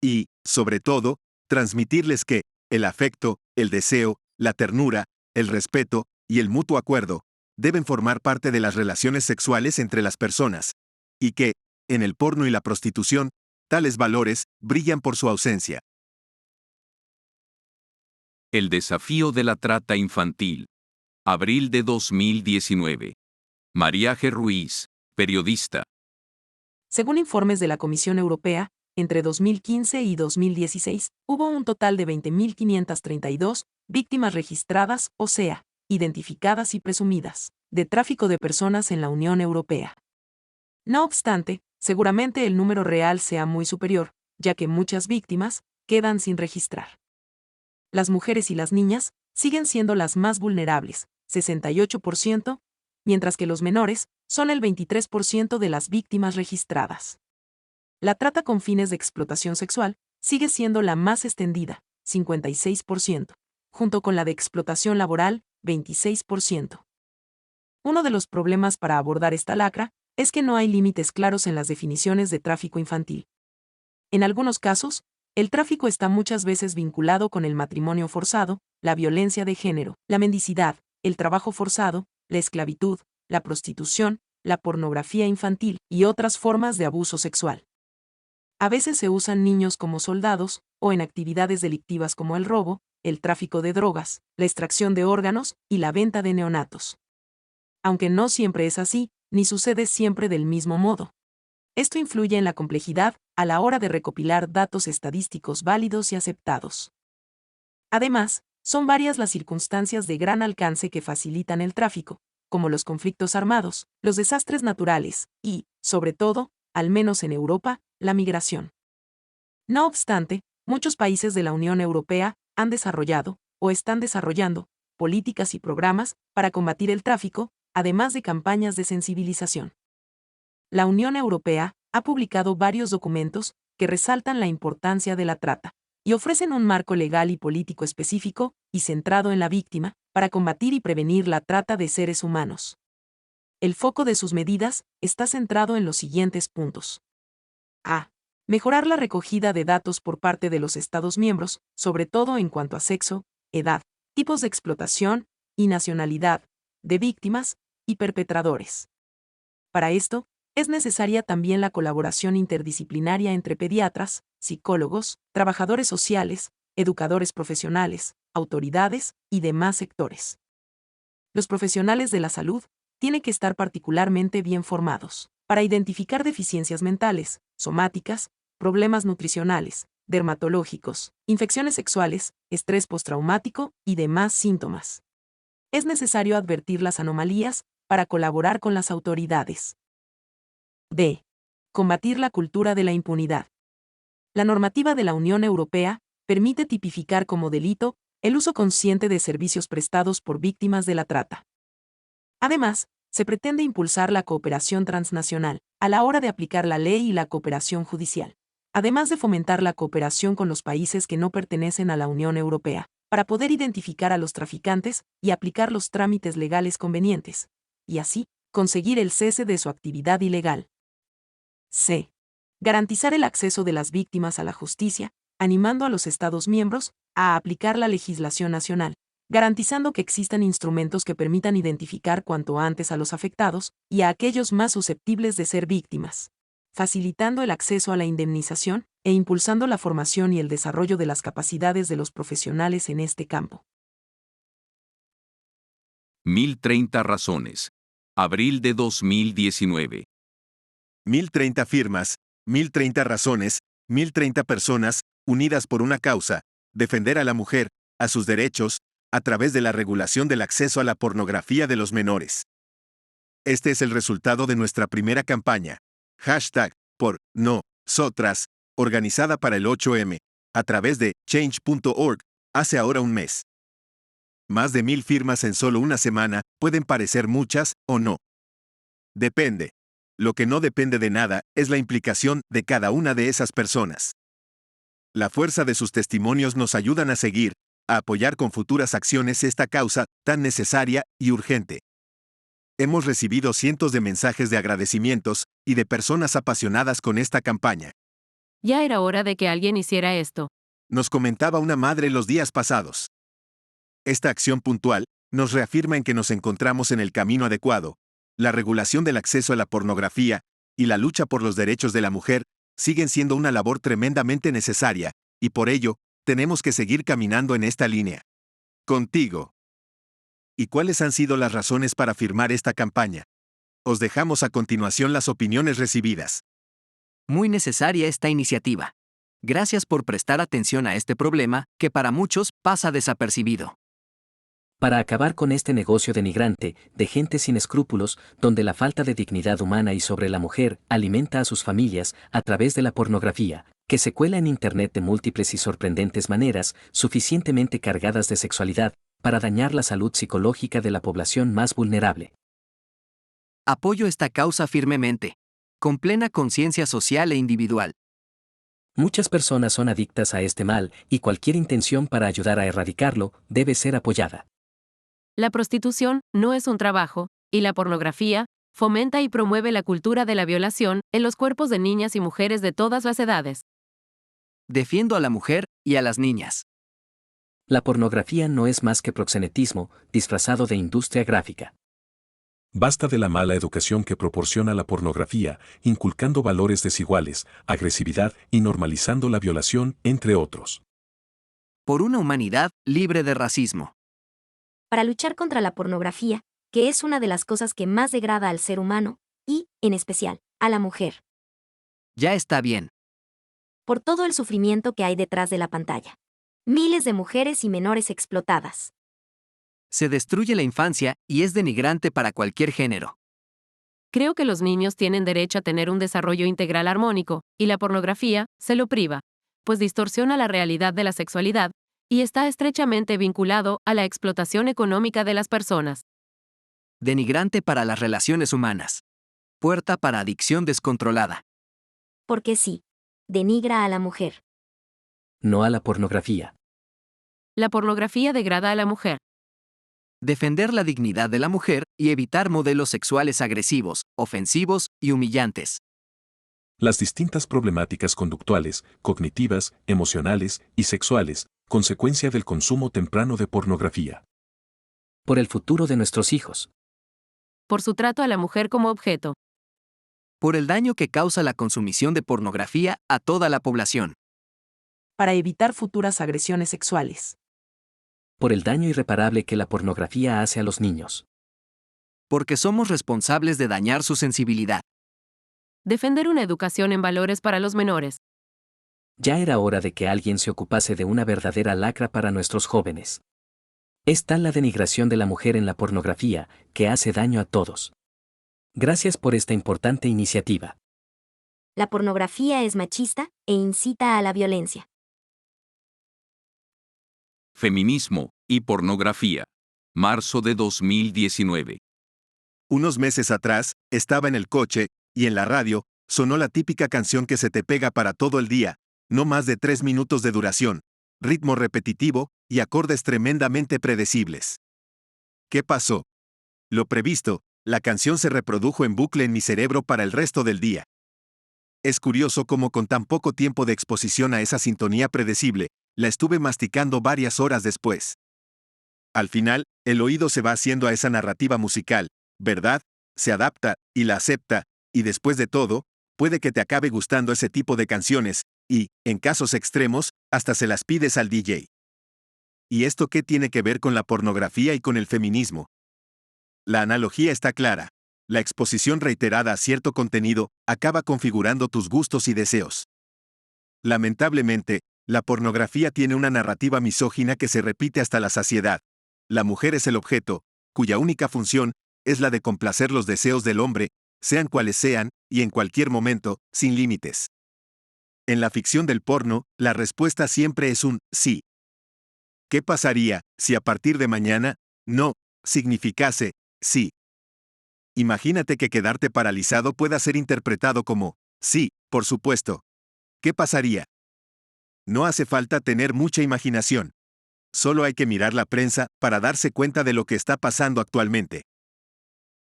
Y, sobre todo, transmitirles que el afecto, el deseo, la ternura, el respeto y el mutuo acuerdo deben formar parte de las relaciones sexuales entre las personas, y que, en el porno y la prostitución, tales valores brillan por su ausencia. El desafío de la trata infantil. Abril de 2019. María G. Ruiz, periodista. Según informes de la Comisión Europea, entre 2015 y 2016, hubo un total de 20.532 víctimas registradas, o sea, identificadas y presumidas, de tráfico de personas en la Unión Europea. No obstante, seguramente el número real sea muy superior, ya que muchas víctimas quedan sin registrar. Las mujeres y las niñas siguen siendo las más vulnerables, 68%, mientras que los menores son el 23% de las víctimas registradas. La trata con fines de explotación sexual sigue siendo la más extendida, 56%, junto con la de explotación laboral, 26%. Uno de los problemas para abordar esta lacra es que no hay límites claros en las definiciones de tráfico infantil. En algunos casos, el tráfico está muchas veces vinculado con el matrimonio forzado, la violencia de género, la mendicidad, el trabajo forzado, la esclavitud, la prostitución, la pornografía infantil y otras formas de abuso sexual. A veces se usan niños como soldados, o en actividades delictivas como el robo, el tráfico de drogas, la extracción de órganos y la venta de neonatos. Aunque no siempre es así, ni sucede siempre del mismo modo. Esto influye en la complejidad a la hora de recopilar datos estadísticos válidos y aceptados. Además, son varias las circunstancias de gran alcance que facilitan el tráfico, como los conflictos armados, los desastres naturales y, sobre todo, al menos en Europa, la migración. No obstante, muchos países de la Unión Europea han desarrollado, o están desarrollando, políticas y programas para combatir el tráfico, además de campañas de sensibilización. La Unión Europea ha publicado varios documentos que resaltan la importancia de la trata y ofrecen un marco legal y político específico y centrado en la víctima para combatir y prevenir la trata de seres humanos. El foco de sus medidas está centrado en los siguientes puntos. A. Mejorar la recogida de datos por parte de los Estados miembros, sobre todo en cuanto a sexo, edad, tipos de explotación y nacionalidad, de víctimas y perpetradores. Para esto, es necesaria también la colaboración interdisciplinaria entre pediatras, psicólogos, trabajadores sociales, educadores profesionales, autoridades y demás sectores. Los profesionales de la salud tienen que estar particularmente bien formados para identificar deficiencias mentales, somáticas, problemas nutricionales, dermatológicos, infecciones sexuales, estrés postraumático y demás síntomas. Es necesario advertir las anomalías para colaborar con las autoridades. D. Combatir la cultura de la impunidad. La normativa de la Unión Europea permite tipificar como delito el uso consciente de servicios prestados por víctimas de la trata. Además, se pretende impulsar la cooperación transnacional a la hora de aplicar la ley y la cooperación judicial, además de fomentar la cooperación con los países que no pertenecen a la Unión Europea, para poder identificar a los traficantes y aplicar los trámites legales convenientes, y así, conseguir el cese de su actividad ilegal. C. Garantizar el acceso de las víctimas a la justicia, animando a los Estados miembros a aplicar la legislación nacional, garantizando que existan instrumentos que permitan identificar cuanto antes a los afectados y a aquellos más susceptibles de ser víctimas, facilitando el acceso a la indemnización e impulsando la formación y el desarrollo de las capacidades de los profesionales en este campo. 1030 razones. Abril de 2019. 1030 firmas, 1030 razones, 1030 personas, unidas por una causa, defender a la mujer, a sus derechos, a través de la regulación del acceso a la pornografía de los menores. Este es el resultado de nuestra primera campaña. #por nosotras, organizada para el 8M, a través de change.org, hace ahora un mes. Más de 1000 firmas en solo una semana pueden parecer muchas o no. Depende. Lo que no depende de nada es la implicación de cada una de esas personas. La fuerza de sus testimonios nos ayudan a seguir, a apoyar con futuras acciones esta causa tan necesaria y urgente. Hemos recibido cientos de mensajes de agradecimientos y de personas apasionadas con esta campaña. Ya era hora de que alguien hiciera esto. Nos comentaba una madre los días pasados. Esta acción puntual nos reafirma en que nos encontramos en el camino adecuado. La regulación del acceso a la pornografía y la lucha por los derechos de la mujer siguen siendo una labor tremendamente necesaria, y por ello, tenemos que seguir caminando en esta línea. Contigo. ¿Y cuáles han sido las razones para firmar esta campaña? Os dejamos a continuación las opiniones recibidas. Muy necesaria esta iniciativa. Gracias por prestar atención a este problema, que para muchos pasa desapercibido. Para acabar con este negocio denigrante, de gente sin escrúpulos, donde la falta de dignidad humana y sobre la mujer alimenta a sus familias a través de la pornografía, que se cuela en Internet de múltiples y sorprendentes maneras, suficientemente cargadas de sexualidad, para dañar la salud psicológica de la población más vulnerable. Apoyo esta causa firmemente, con plena conciencia social e individual. Muchas personas son adictas a este mal, y cualquier intención para ayudar a erradicarlo debe ser apoyada. La prostitución no es un trabajo, y la pornografía fomenta y promueve la cultura de la violación en los cuerpos de niñas y mujeres de todas las edades. Defiendo a la mujer y a las niñas. La pornografía no es más que proxenetismo, disfrazado de industria gráfica. Basta de la mala educación que proporciona la pornografía, inculcando valores desiguales, agresividad y normalizando la violación, entre otros. Por una humanidad libre de racismo. Para luchar contra la pornografía, que es una de las cosas que más degrada al ser humano, y, en especial, a la mujer. Ya está bien. Por todo el sufrimiento que hay detrás de la pantalla. Miles de mujeres y menores explotadas. Se destruye la infancia y es denigrante para cualquier género. Creo que los niños tienen derecho a tener un desarrollo integral armónico, y la pornografía se lo priva, pues distorsiona la realidad de la sexualidad, y está estrechamente vinculado a la explotación económica de las personas. Denigrante para las relaciones humanas. Puerta para adicción descontrolada. Porque sí, denigra a la mujer. No a la pornografía. La pornografía degrada a la mujer. Defender la dignidad de la mujer y evitar modelos sexuales agresivos, ofensivos y humillantes. Las distintas problemáticas conductuales, cognitivas, emocionales y sexuales, consecuencia del consumo temprano de pornografía. Por el futuro de nuestros hijos. Por su trato a la mujer como objeto. Por el daño que causa la consumición de pornografía a toda la población. Para evitar futuras agresiones sexuales. Por el daño irreparable que la pornografía hace a los niños. Porque somos responsables de dañar su sensibilidad. Defender una educación en valores para los menores. Ya era hora de que alguien se ocupase de una verdadera lacra para nuestros jóvenes. Es tal la denigración de la mujer en la pornografía, que hace daño a todos. Gracias por esta importante iniciativa. La pornografía es machista e incita a la violencia. Feminismo y pornografía. Marzo de 2019. Unos meses atrás, estaba en el coche, y en la radio, sonó la típica canción que se te pega para todo el día, no más de 3 minutos de duración, ritmo repetitivo y acordes tremendamente predecibles. ¿Qué pasó? Lo previsto, la canción se reprodujo en bucle en mi cerebro para el resto del día. Es curioso cómo con tan poco tiempo de exposición a esa sintonía predecible, la estuve masticando varias horas después. Al final, el oído se va haciendo a esa narrativa musical, ¿verdad? Se adapta y la acepta, y después de todo, puede que te acabe gustando ese tipo de canciones, y, en casos extremos, hasta se las pides al DJ. ¿Y esto qué tiene que ver con la pornografía y con el feminismo? La analogía está clara. La exposición reiterada a cierto contenido acaba configurando tus gustos y deseos. Lamentablemente, la pornografía tiene una narrativa misógina que se repite hasta la saciedad. La mujer es el objeto, cuya única función es la de complacer los deseos del hombre, sean cuales sean, y en cualquier momento, sin límites. En la ficción del porno, la respuesta siempre es un sí. ¿Qué pasaría si a partir de mañana, no significase sí? Imagínate que quedarte paralizado pueda ser interpretado como, sí, por supuesto. ¿Qué pasaría? No hace falta tener mucha imaginación. Solo hay que mirar la prensa para darse cuenta de lo que está pasando actualmente.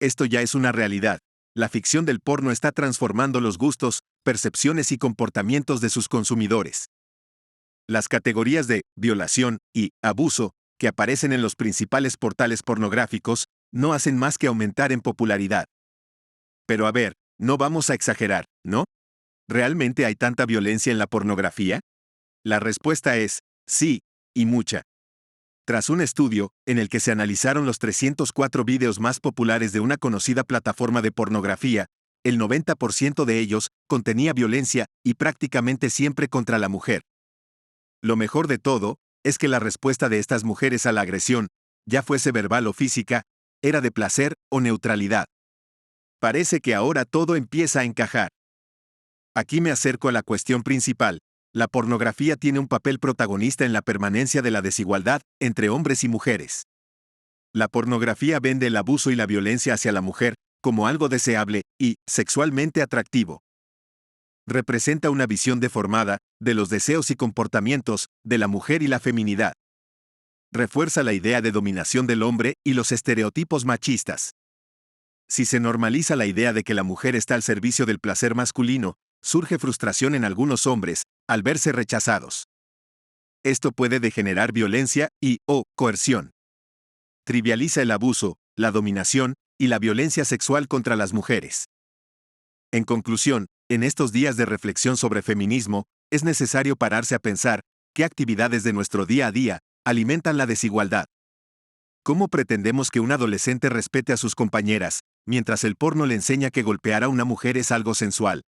Esto ya es una realidad. La ficción del porno está transformando los gustos, percepciones y comportamientos de sus consumidores. Las categorías de violación y abuso, que aparecen en los principales portales pornográficos, no hacen más que aumentar en popularidad. Pero a ver, no vamos a exagerar, ¿no? ¿Realmente hay tanta violencia en la pornografía? La respuesta es sí, y mucha. Tras un estudio, en el que se analizaron los 304 vídeos más populares de una conocida plataforma de pornografía, el 90% de ellos contenía violencia y prácticamente siempre contra la mujer. Lo mejor de todo es que la respuesta de estas mujeres a la agresión, ya fuese verbal o física, era de placer o neutralidad. Parece que ahora todo empieza a encajar. Aquí me acerco a la cuestión principal. La pornografía tiene un papel protagonista en la permanencia de la desigualdad entre hombres y mujeres. La pornografía vende el abuso y la violencia hacia la mujer como algo deseable y sexualmente atractivo. Representa una visión deformada de los deseos y comportamientos de la mujer y la feminidad. Refuerza la idea de dominación del hombre y los estereotipos machistas. Si se normaliza la idea de que la mujer está al servicio del placer masculino, surge frustración en algunos hombres al verse rechazados. Esto puede degenerar violencia o coerción. Trivializa el abuso, la dominación y la violencia sexual contra las mujeres. En conclusión, en estos días de reflexión sobre feminismo, es necesario pararse a pensar qué actividades de nuestro día a día alimentan la desigualdad. ¿Cómo pretendemos que un adolescente respete a sus compañeras, mientras el porno le enseña que golpear a una mujer es algo sensual?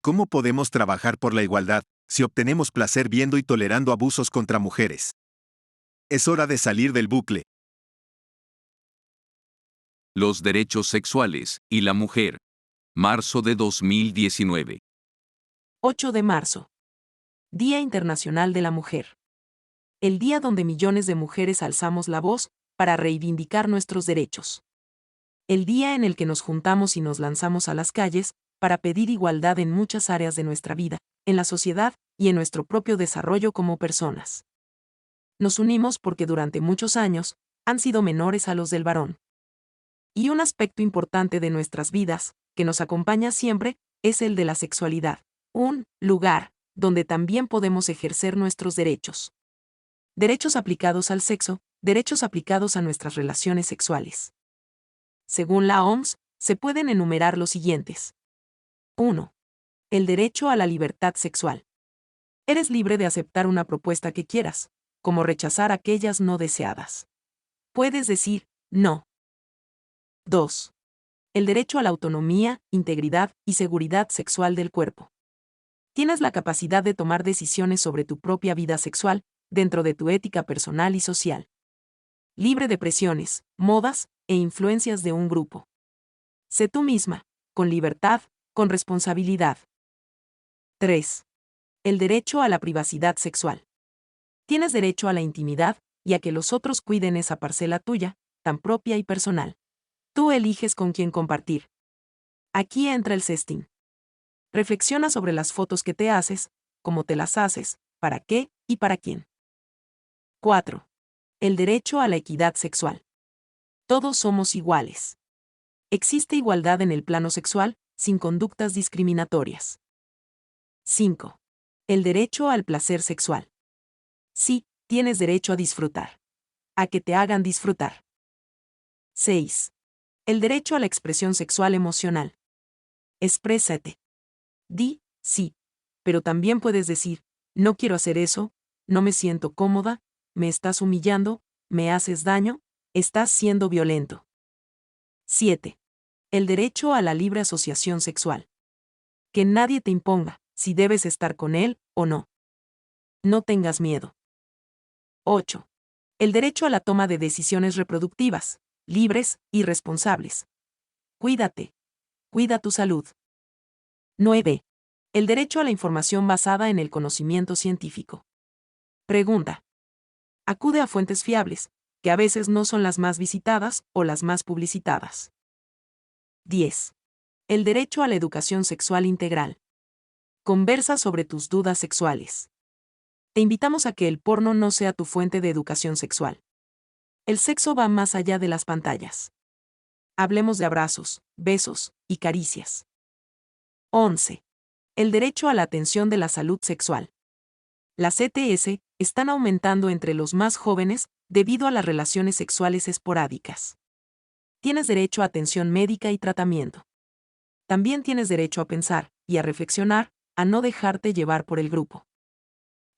¿Cómo podemos trabajar por la igualdad si obtenemos placer viendo y tolerando abusos contra mujeres? Es hora de salir del bucle. Los derechos sexuales y la mujer. Marzo de 2019. 8 de marzo. Día Internacional de la Mujer. El día donde millones de mujeres alzamos la voz para reivindicar nuestros derechos. El día en el que nos juntamos y nos lanzamos a las calles para pedir igualdad en muchas áreas de nuestra vida, en la sociedad y en nuestro propio desarrollo como personas. Nos unimos porque durante muchos años han sido menores a los del varón. Y un aspecto importante de nuestras vidas, que nos acompaña siempre, es el de la sexualidad, un lugar donde también podemos ejercer nuestros derechos. Derechos aplicados al sexo, derechos aplicados a nuestras relaciones sexuales. Según la OMS, se pueden enumerar los siguientes. 1. El derecho a la libertad sexual. Eres libre de aceptar una propuesta que quieras, como rechazar aquellas no deseadas. Puedes decir, no. 2. El derecho a la autonomía, integridad y seguridad sexual del cuerpo. Tienes la capacidad de tomar decisiones sobre tu propia vida sexual, dentro de tu ética personal y social. Libre de presiones, modas e influencias de un grupo. Sé tú misma, con libertad, con responsabilidad. 3. El derecho a la privacidad sexual. Tienes derecho a la intimidad y a que los otros cuiden esa parcela tuya, tan propia y personal. Tú eliges con quién compartir. Aquí entra el sexting. Reflexiona sobre las fotos que te haces, cómo te las haces, para qué y para quién. 4. El derecho a la equidad sexual. Todos somos iguales. Existe igualdad en el plano sexual, sin conductas discriminatorias. 5. El derecho al placer sexual. Sí, tienes derecho a disfrutar. A que te hagan disfrutar. 6. El derecho a la expresión sexual emocional. Exprésate. Di, sí, pero también puedes decir, no quiero hacer eso, no me siento cómoda, me estás humillando, me haces daño, estás siendo violento. 7. El derecho a la libre asociación sexual. Que nadie te imponga si debes estar con él o no. No tengas miedo. 8. El derecho a la toma de decisiones reproductivas, libres y responsables. Cuídate. Cuida tu salud. 9. El derecho a la información basada en el conocimiento científico. Pregunta. Acude a fuentes fiables, que a veces no son las más visitadas o las más publicitadas. 10. El derecho a la educación sexual integral. Conversa sobre tus dudas sexuales. Te invitamos a que el porno no sea tu fuente de educación sexual. El sexo va más allá de las pantallas. Hablemos de abrazos, besos y caricias. 11. El derecho a la atención de la salud sexual. Las ETS están aumentando entre los más jóvenes debido a las relaciones sexuales esporádicas. Tienes derecho a atención médica y tratamiento. También tienes derecho a pensar y a reflexionar, a no dejarte llevar por el grupo.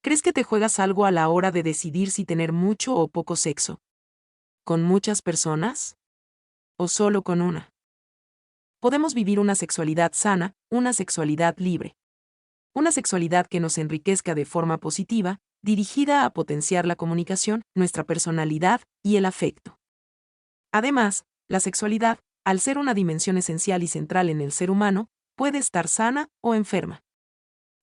¿Crees que te juegas algo a la hora de decidir si tener mucho o poco sexo? ¿Con muchas personas? ¿O solo con una? Podemos vivir una sexualidad sana, una sexualidad libre. Una sexualidad que nos enriquezca de forma positiva, dirigida a potenciar la comunicación, nuestra personalidad y el afecto. Además, la sexualidad, al ser una dimensión esencial y central en el ser humano, puede estar sana o enferma.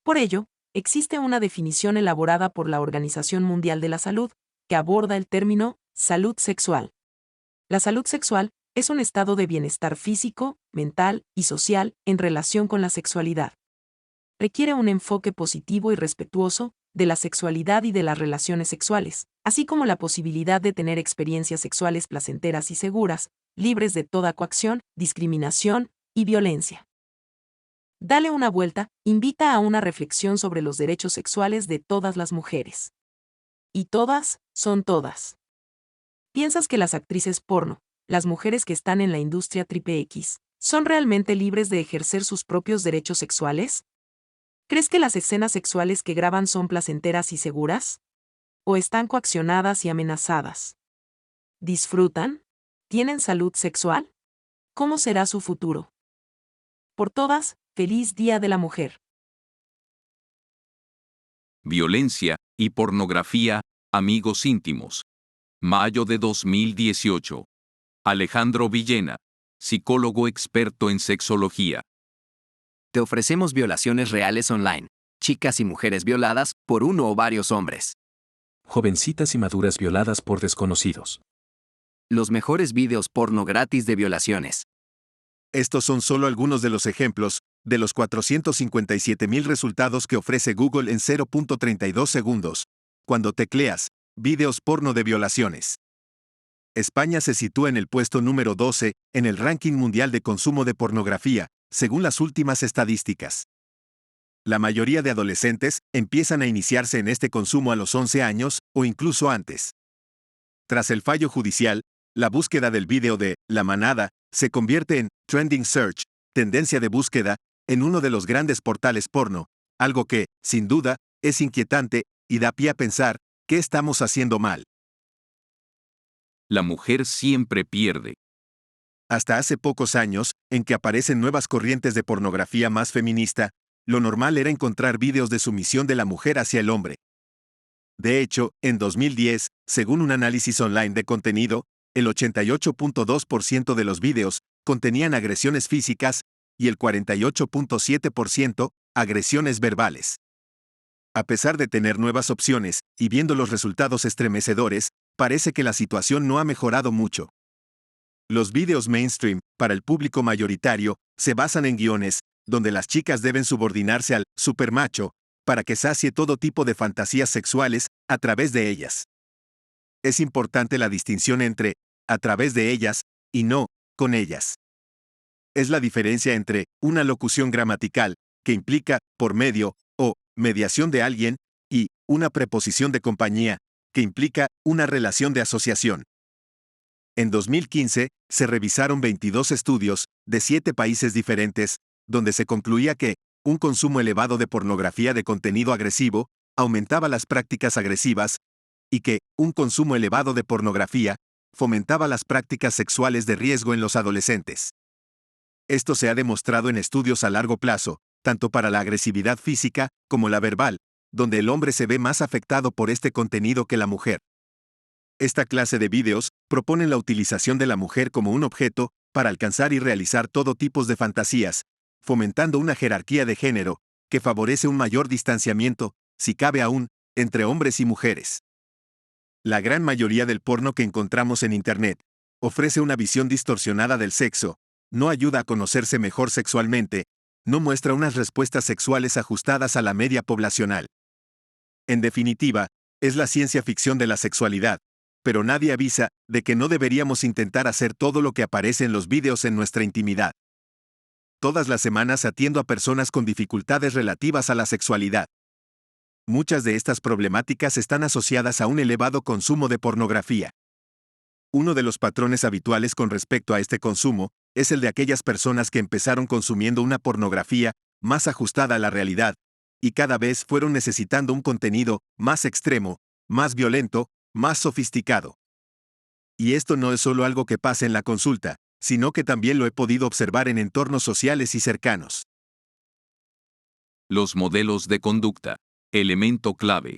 Por ello, existe una definición elaborada por la Organización Mundial de la Salud, que aborda el término salud sexual. La salud sexual es un estado de bienestar físico, mental y social en relación con la sexualidad. Requiere un enfoque positivo y respetuoso de la sexualidad y de las relaciones sexuales, así como la posibilidad de tener experiencias sexuales placenteras y seguras, libres de toda coacción, discriminación y violencia. Dale una vuelta, invita a una reflexión sobre los derechos sexuales de todas las mujeres. Y todas son todas. ¿Piensas que las actrices porno, las mujeres que están en la industria XXX, son realmente libres de ejercer sus propios derechos sexuales? ¿Crees que las escenas sexuales que graban son placenteras y seguras? ¿O están coaccionadas y amenazadas? ¿Disfrutan? ¿Tienen salud sexual? ¿Cómo será su futuro? Por todas, feliz Día de la Mujer. Violencia y pornografía, amigos íntimos. Mayo de 2018. Alejandro Villena, psicólogo experto en sexología. Te ofrecemos violaciones reales online. Chicas y mujeres violadas por uno o varios hombres. Jovencitas y maduras violadas por desconocidos. Los mejores videos porno gratis de violaciones. Estos son solo algunos de los ejemplos de los 457,000 resultados que ofrece Google en 0.32 segundos, cuando tecleas videos porno de violaciones. España se sitúa en el puesto número 12 en el ranking mundial de consumo de pornografía, según las últimas estadísticas. La mayoría de adolescentes empiezan a iniciarse en este consumo a los 11 años o incluso antes. Tras el fallo judicial, la búsqueda del vídeo de La Manada se convierte en Trending Search, tendencia de búsqueda, en uno de los grandes portales porno, algo que, sin duda, es inquietante y da pie a pensar, ¿qué estamos haciendo mal? La mujer siempre pierde. Hasta hace pocos años, en que aparecen nuevas corrientes de pornografía más feminista, lo normal era encontrar vídeos de sumisión de la mujer hacia el hombre. De hecho, en 2010, según un análisis online de contenido, el 88.2% de los vídeos contenían agresiones físicas y el 48.7% agresiones verbales. A pesar de tener nuevas opciones y viendo los resultados estremecedores, parece que la situación no ha mejorado mucho. Los vídeos mainstream, para el público mayoritario, se basan en guiones, donde las chicas deben subordinarse al supermacho, para que sacie todo tipo de fantasías sexuales a través de ellas. Es importante la distinción entre a través de ellas y no con ellas. Es la diferencia entre una locución gramatical, que implica por medio o mediación de alguien, y una preposición de compañía, que implica una relación de asociación. En 2015, se revisaron 22 estudios de 7 países diferentes, donde se concluía que un consumo elevado de pornografía de contenido agresivo aumentaba las prácticas agresivas y que un consumo elevado de pornografía fomentaba las prácticas sexuales de riesgo en los adolescentes. Esto se ha demostrado en estudios a largo plazo, tanto para la agresividad física como la verbal, donde el hombre se ve más afectado por este contenido que la mujer. Esta clase de vídeos proponen la utilización de la mujer como un objeto para alcanzar y realizar todo tipo de fantasías, fomentando una jerarquía de género que favorece un mayor distanciamiento, si cabe aún, entre hombres y mujeres. La gran mayoría del porno que encontramos en Internet ofrece una visión distorsionada del sexo, no ayuda a conocerse mejor sexualmente, no muestra unas respuestas sexuales ajustadas a la media poblacional. En definitiva, es la ciencia ficción de la sexualidad, pero nadie avisa de que no deberíamos intentar hacer todo lo que aparece en los vídeos en nuestra intimidad. Todas las semanas atiendo a personas con dificultades relativas a la sexualidad. Muchas de estas problemáticas están asociadas a un elevado consumo de pornografía. Uno de los patrones habituales con respecto a este consumo es el de aquellas personas que empezaron consumiendo una pornografía más ajustada a la realidad, y cada vez fueron necesitando un contenido más extremo, más violento, más sofisticado. Y esto no es solo algo que pasa en la consulta, sino que también lo he podido observar en entornos sociales y cercanos. Los modelos de conducta. Elemento clave.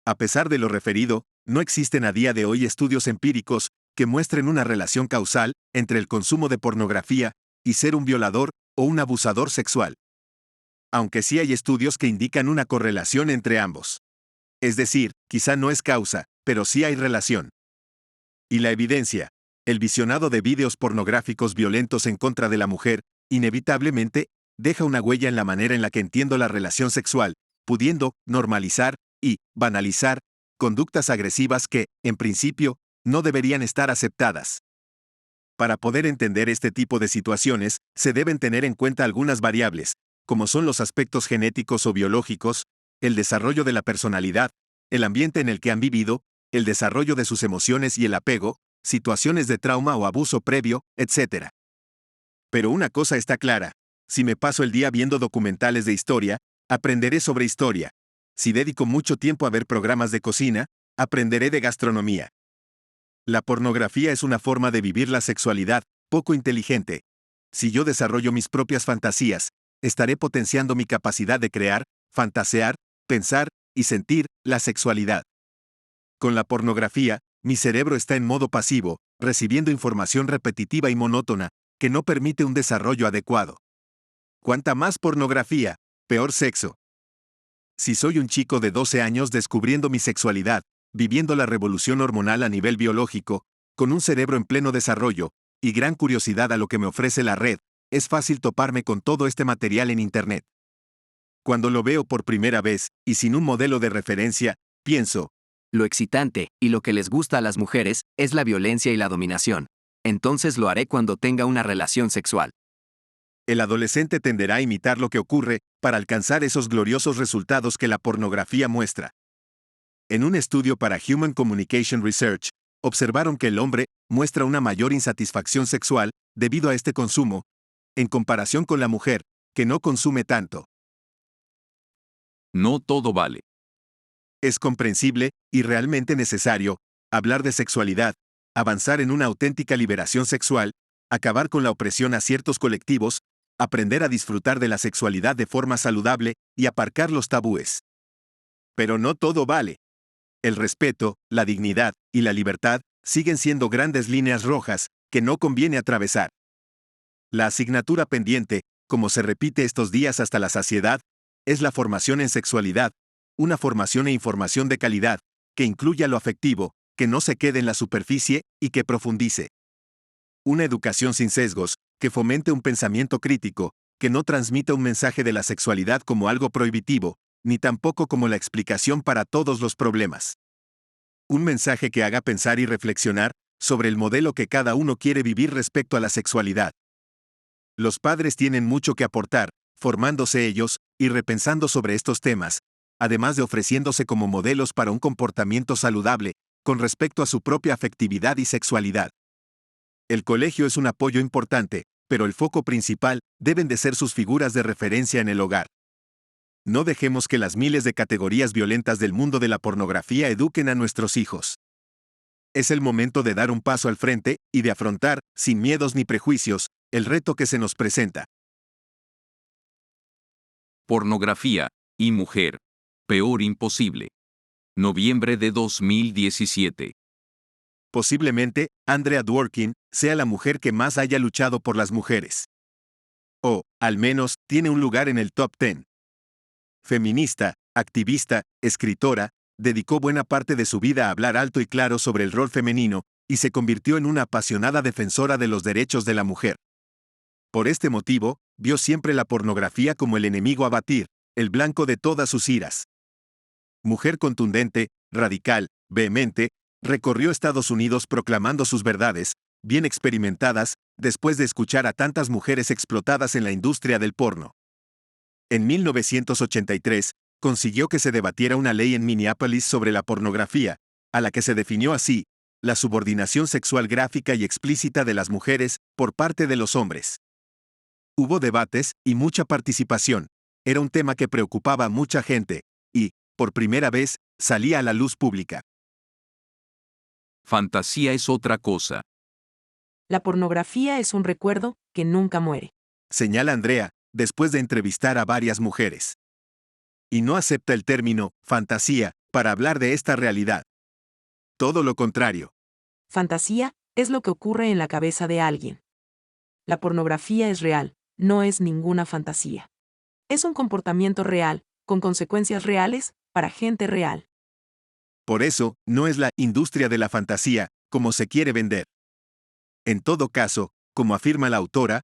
A pesar de lo referido, no existen a día de hoy estudios empíricos que muestren una relación causal entre el consumo de pornografía y ser un violador o un abusador sexual. Aunque sí hay estudios que indican una correlación entre ambos. Es decir, quizá no es causa, pero sí hay relación. Y la evidencia, el visionado de vídeos pornográficos violentos en contra de la mujer, inevitablemente, deja una huella en la manera en la que entiendo la relación sexual, pudiendo normalizar y banalizar conductas agresivas que, en principio, no deberían estar aceptadas. Para poder entender este tipo de situaciones, se deben tener en cuenta algunas variables, como son los aspectos genéticos o biológicos, el desarrollo de la personalidad, el ambiente en el que han vivido, el desarrollo de sus emociones y el apego, situaciones de trauma o abuso previo, etc. Pero una cosa está clara: si me paso el día viendo documentales de historia, aprenderé sobre historia. Si dedico mucho tiempo a ver programas de cocina, aprenderé de gastronomía. La pornografía es una forma de vivir la sexualidad, poco inteligente. Si yo desarrollo mis propias fantasías, estaré potenciando mi capacidad de crear, fantasear, pensar y sentir la sexualidad. Con la pornografía, mi cerebro está en modo pasivo, recibiendo información repetitiva y monótona, que no permite un desarrollo adecuado. Cuanta más pornografía, peor sexo. Si soy un chico de 12 años descubriendo mi sexualidad, viviendo la revolución hormonal a nivel biológico, con un cerebro en pleno desarrollo, y gran curiosidad a lo que me ofrece la red, es fácil toparme con todo este material en Internet. Cuando lo veo por primera vez, y sin un modelo de referencia, pienso: Lo excitante, y lo que les gusta a las mujeres, es la violencia y la dominación. Entonces lo haré cuando tenga una relación sexual. El adolescente tenderá a imitar lo que ocurre para alcanzar esos gloriosos resultados que la pornografía muestra. En un estudio para Human Communication Research, observaron que el hombre muestra una mayor insatisfacción sexual debido a este consumo, en comparación con la mujer, que no consume tanto. No todo vale. Es comprensible y realmente necesario hablar de sexualidad, avanzar en una auténtica liberación sexual, acabar con la opresión a ciertos colectivos, aprender a disfrutar de la sexualidad de forma saludable y aparcar los tabúes. Pero no todo vale. El respeto, la dignidad y la libertad siguen siendo grandes líneas rojas que no conviene atravesar. La asignatura pendiente, como se repite estos días hasta la saciedad, es la formación en sexualidad, una formación e información de calidad, que incluya lo afectivo, que no se quede en la superficie y que profundice. Una educación sin sesgos, que fomente un pensamiento crítico, que no transmita un mensaje de la sexualidad como algo prohibitivo, ni tampoco como la explicación para todos los problemas. Un mensaje que haga pensar y reflexionar sobre el modelo que cada uno quiere vivir respecto a la sexualidad. Los padres tienen mucho que aportar, formándose ellos y repensando sobre estos temas, además de ofreciéndose como modelos para un comportamiento saludable con respecto a su propia afectividad y sexualidad. El colegio es un apoyo importante, pero el foco principal deben de ser sus figuras de referencia en el hogar. No dejemos que las miles de categorías violentas del mundo de la pornografía eduquen a nuestros hijos. Es el momento de dar un paso al frente y de afrontar, sin miedos ni prejuicios, el reto que se nos presenta. Pornografía y mujer. Peor imposible. Noviembre de 2017. Posiblemente, Andrea Dworkin sea la mujer que más haya luchado por las mujeres. O, al menos, tiene un lugar en el top 10. Feminista, activista, escritora, dedicó buena parte de su vida a hablar alto y claro sobre el rol femenino, y se convirtió en una apasionada defensora de los derechos de la mujer. Por este motivo, vio siempre la pornografía como el enemigo a batir, el blanco de todas sus iras. Mujer contundente, radical, vehemente, recorrió Estados Unidos proclamando sus verdades, bien experimentadas, después de escuchar a tantas mujeres explotadas en la industria del porno. En 1983, consiguió que se debatiera una ley en Minneapolis sobre la pornografía, a la que se definió así: la subordinación sexual gráfica y explícita de las mujeres por parte de los hombres. Hubo debates y mucha participación. Era un tema que preocupaba a mucha gente, y, por primera vez, salía a la luz pública. Fantasía es otra cosa. La pornografía es un recuerdo que nunca muere. Señala Andrea, después de entrevistar a varias mujeres. Y no acepta el término fantasía para hablar de esta realidad. Todo lo contrario. Fantasía es lo que ocurre en la cabeza de alguien. La pornografía es real, no es ninguna fantasía. Es un comportamiento real, con consecuencias reales, para gente real. Por eso, no es la industria de la fantasía, como se quiere vender. En todo caso, como afirma la autora,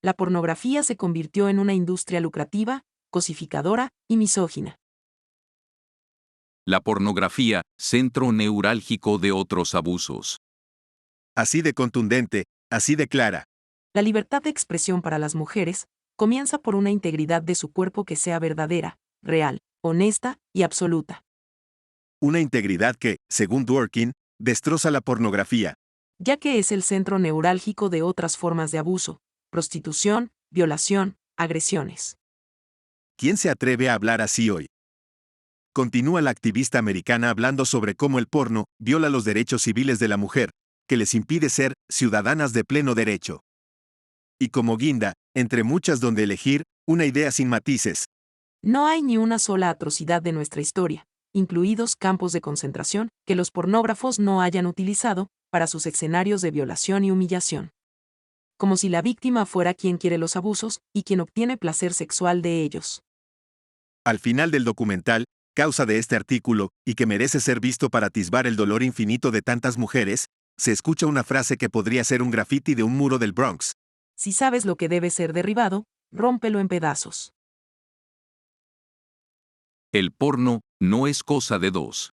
la pornografía se convirtió en una industria lucrativa, cosificadora y misógina. La pornografía, centro neurálgico de otros abusos. Así de contundente, así de clara. La libertad de expresión para las mujeres comienza por una integridad de su cuerpo que sea verdadera, real, honesta y absoluta. Una integridad que, según Dworkin, destroza la pornografía, ya que es el centro neurálgico de otras formas de abuso, prostitución, violación, agresiones. ¿Quién se atreve a hablar así hoy? Continúa la activista americana hablando sobre cómo el porno viola los derechos civiles de la mujer, que les impide ser ciudadanas de pleno derecho. Y como guinda, entre muchas donde elegir, una idea sin matices. No hay ni una sola atrocidad de nuestra historia, incluidos campos de concentración, que los pornógrafos no hayan utilizado para sus escenarios de violación y humillación. Como si la víctima fuera quien quiere los abusos y quien obtiene placer sexual de ellos. Al final del documental, causa de este artículo, y que merece ser visto para atisbar el dolor infinito de tantas mujeres, se escucha una frase que podría ser un grafiti de un muro del Bronx. Si sabes lo que debe ser derribado, rómpelo en pedazos. El porno no es cosa de dos.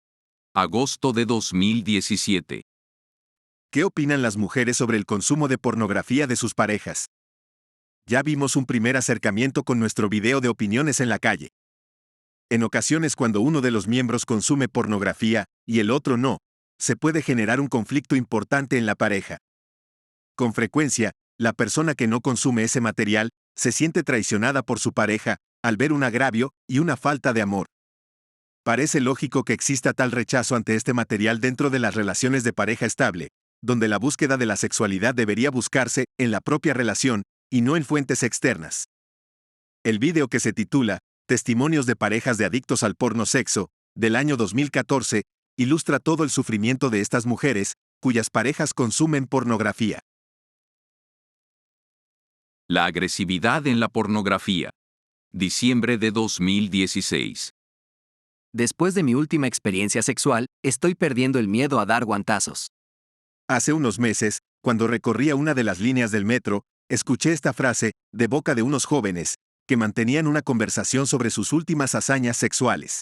Agosto de 2017. ¿Qué opinan las mujeres sobre el consumo de pornografía de sus parejas? Ya vimos un primer acercamiento con nuestro video de opiniones en la calle. En ocasiones, cuando uno de los miembros consume pornografía y el otro no, se puede generar un conflicto importante en la pareja. Con frecuencia, la persona que no consume ese material se siente traicionada por su pareja al ver un agravio y una falta de amor. Parece lógico que exista tal rechazo ante este material dentro de las relaciones de pareja estable, donde la búsqueda de la sexualidad debería buscarse en la propia relación y no en fuentes externas. El video, que se titula Testimonios de parejas de adictos al porno sexo, del año 2014, ilustra todo el sufrimiento de estas mujeres, cuyas parejas consumen pornografía. La agresividad en la pornografía. Diciembre de 2016. Después de mi última experiencia sexual, estoy perdiendo el miedo a dar guantazos. Hace unos meses, cuando recorría una de las líneas del metro, escuché esta frase, de boca de unos jóvenes, que mantenían una conversación sobre sus últimas hazañas sexuales.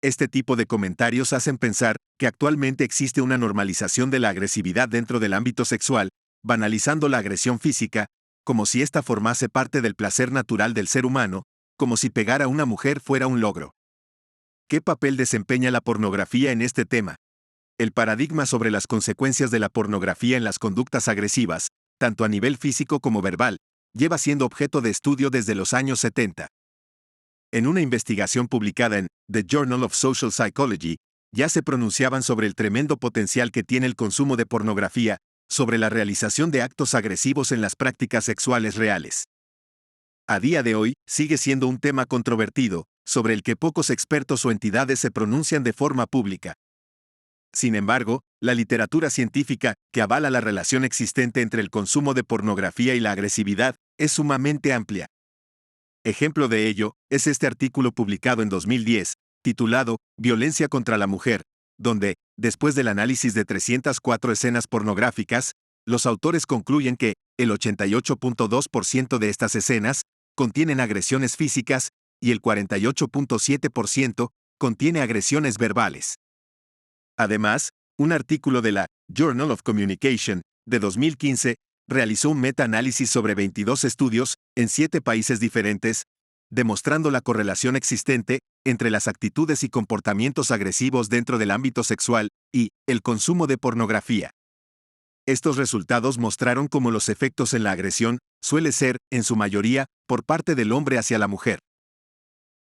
Este tipo de comentarios hacen pensar que actualmente existe una normalización de la agresividad dentro del ámbito sexual, banalizando la agresión física, como si ésta formase parte del placer natural del ser humano, como si pegar a una mujer fuera un logro. ¿Qué papel desempeña la pornografía en este tema? El paradigma sobre las consecuencias de la pornografía en las conductas agresivas, tanto a nivel físico como verbal, lleva siendo objeto de estudio desde los años 70. En una investigación publicada en The Journal of Social Psychology, ya se pronunciaban sobre el tremendo potencial que tiene el consumo de pornografía sobre la realización de actos agresivos en las prácticas sexuales reales. A día de hoy, sigue siendo un tema controvertido, sobre el que pocos expertos o entidades se pronuncian de forma pública. Sin embargo, la literatura científica, que avala la relación existente entre el consumo de pornografía y la agresividad, es sumamente amplia. Ejemplo de ello es este artículo publicado en 2010, titulado Violencia contra la mujer, donde, después del análisis de 304 escenas pornográficas, los autores concluyen que, el 88.2% de estas escenas contienen agresiones físicas y el 48.7% contiene agresiones verbales. Además, un artículo de la Journal of Communication de 2015 realizó un meta-análisis sobre 22 estudios en 7 países diferentes, demostrando la correlación existente entre las actitudes y comportamientos agresivos dentro del ámbito sexual y el consumo de pornografía. Estos resultados mostraron cómo los efectos en la agresión suele ser, en su mayoría, por parte del hombre hacia la mujer.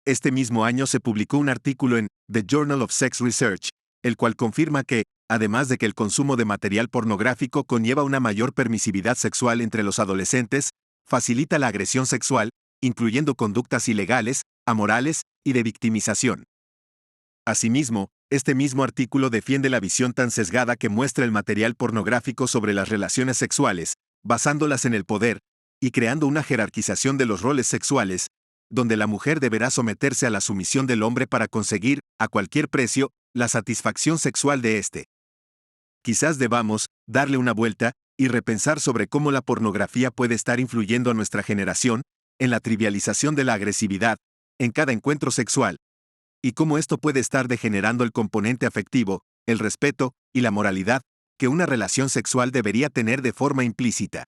Este mismo año se publicó un artículo en The Journal of Sex Research, el cual confirma que, además de que el consumo de material pornográfico conlleva una mayor permisividad sexual entre los adolescentes, facilita la agresión sexual, incluyendo conductas ilegales, amorales y de victimización. Asimismo, este mismo artículo defiende la visión tan sesgada que muestra el material pornográfico sobre las relaciones sexuales, basándolas en el poder, y creando una jerarquización de los roles sexuales, donde la mujer deberá someterse a la sumisión del hombre para conseguir, a cualquier precio, la satisfacción sexual de éste. Quizás debamos darle una vuelta y repensar sobre cómo la pornografía puede estar influyendo a nuestra generación, en la trivialización de la agresividad, en cada encuentro sexual, y cómo esto puede estar degenerando el componente afectivo, el respeto y la moralidad que una relación sexual debería tener de forma implícita.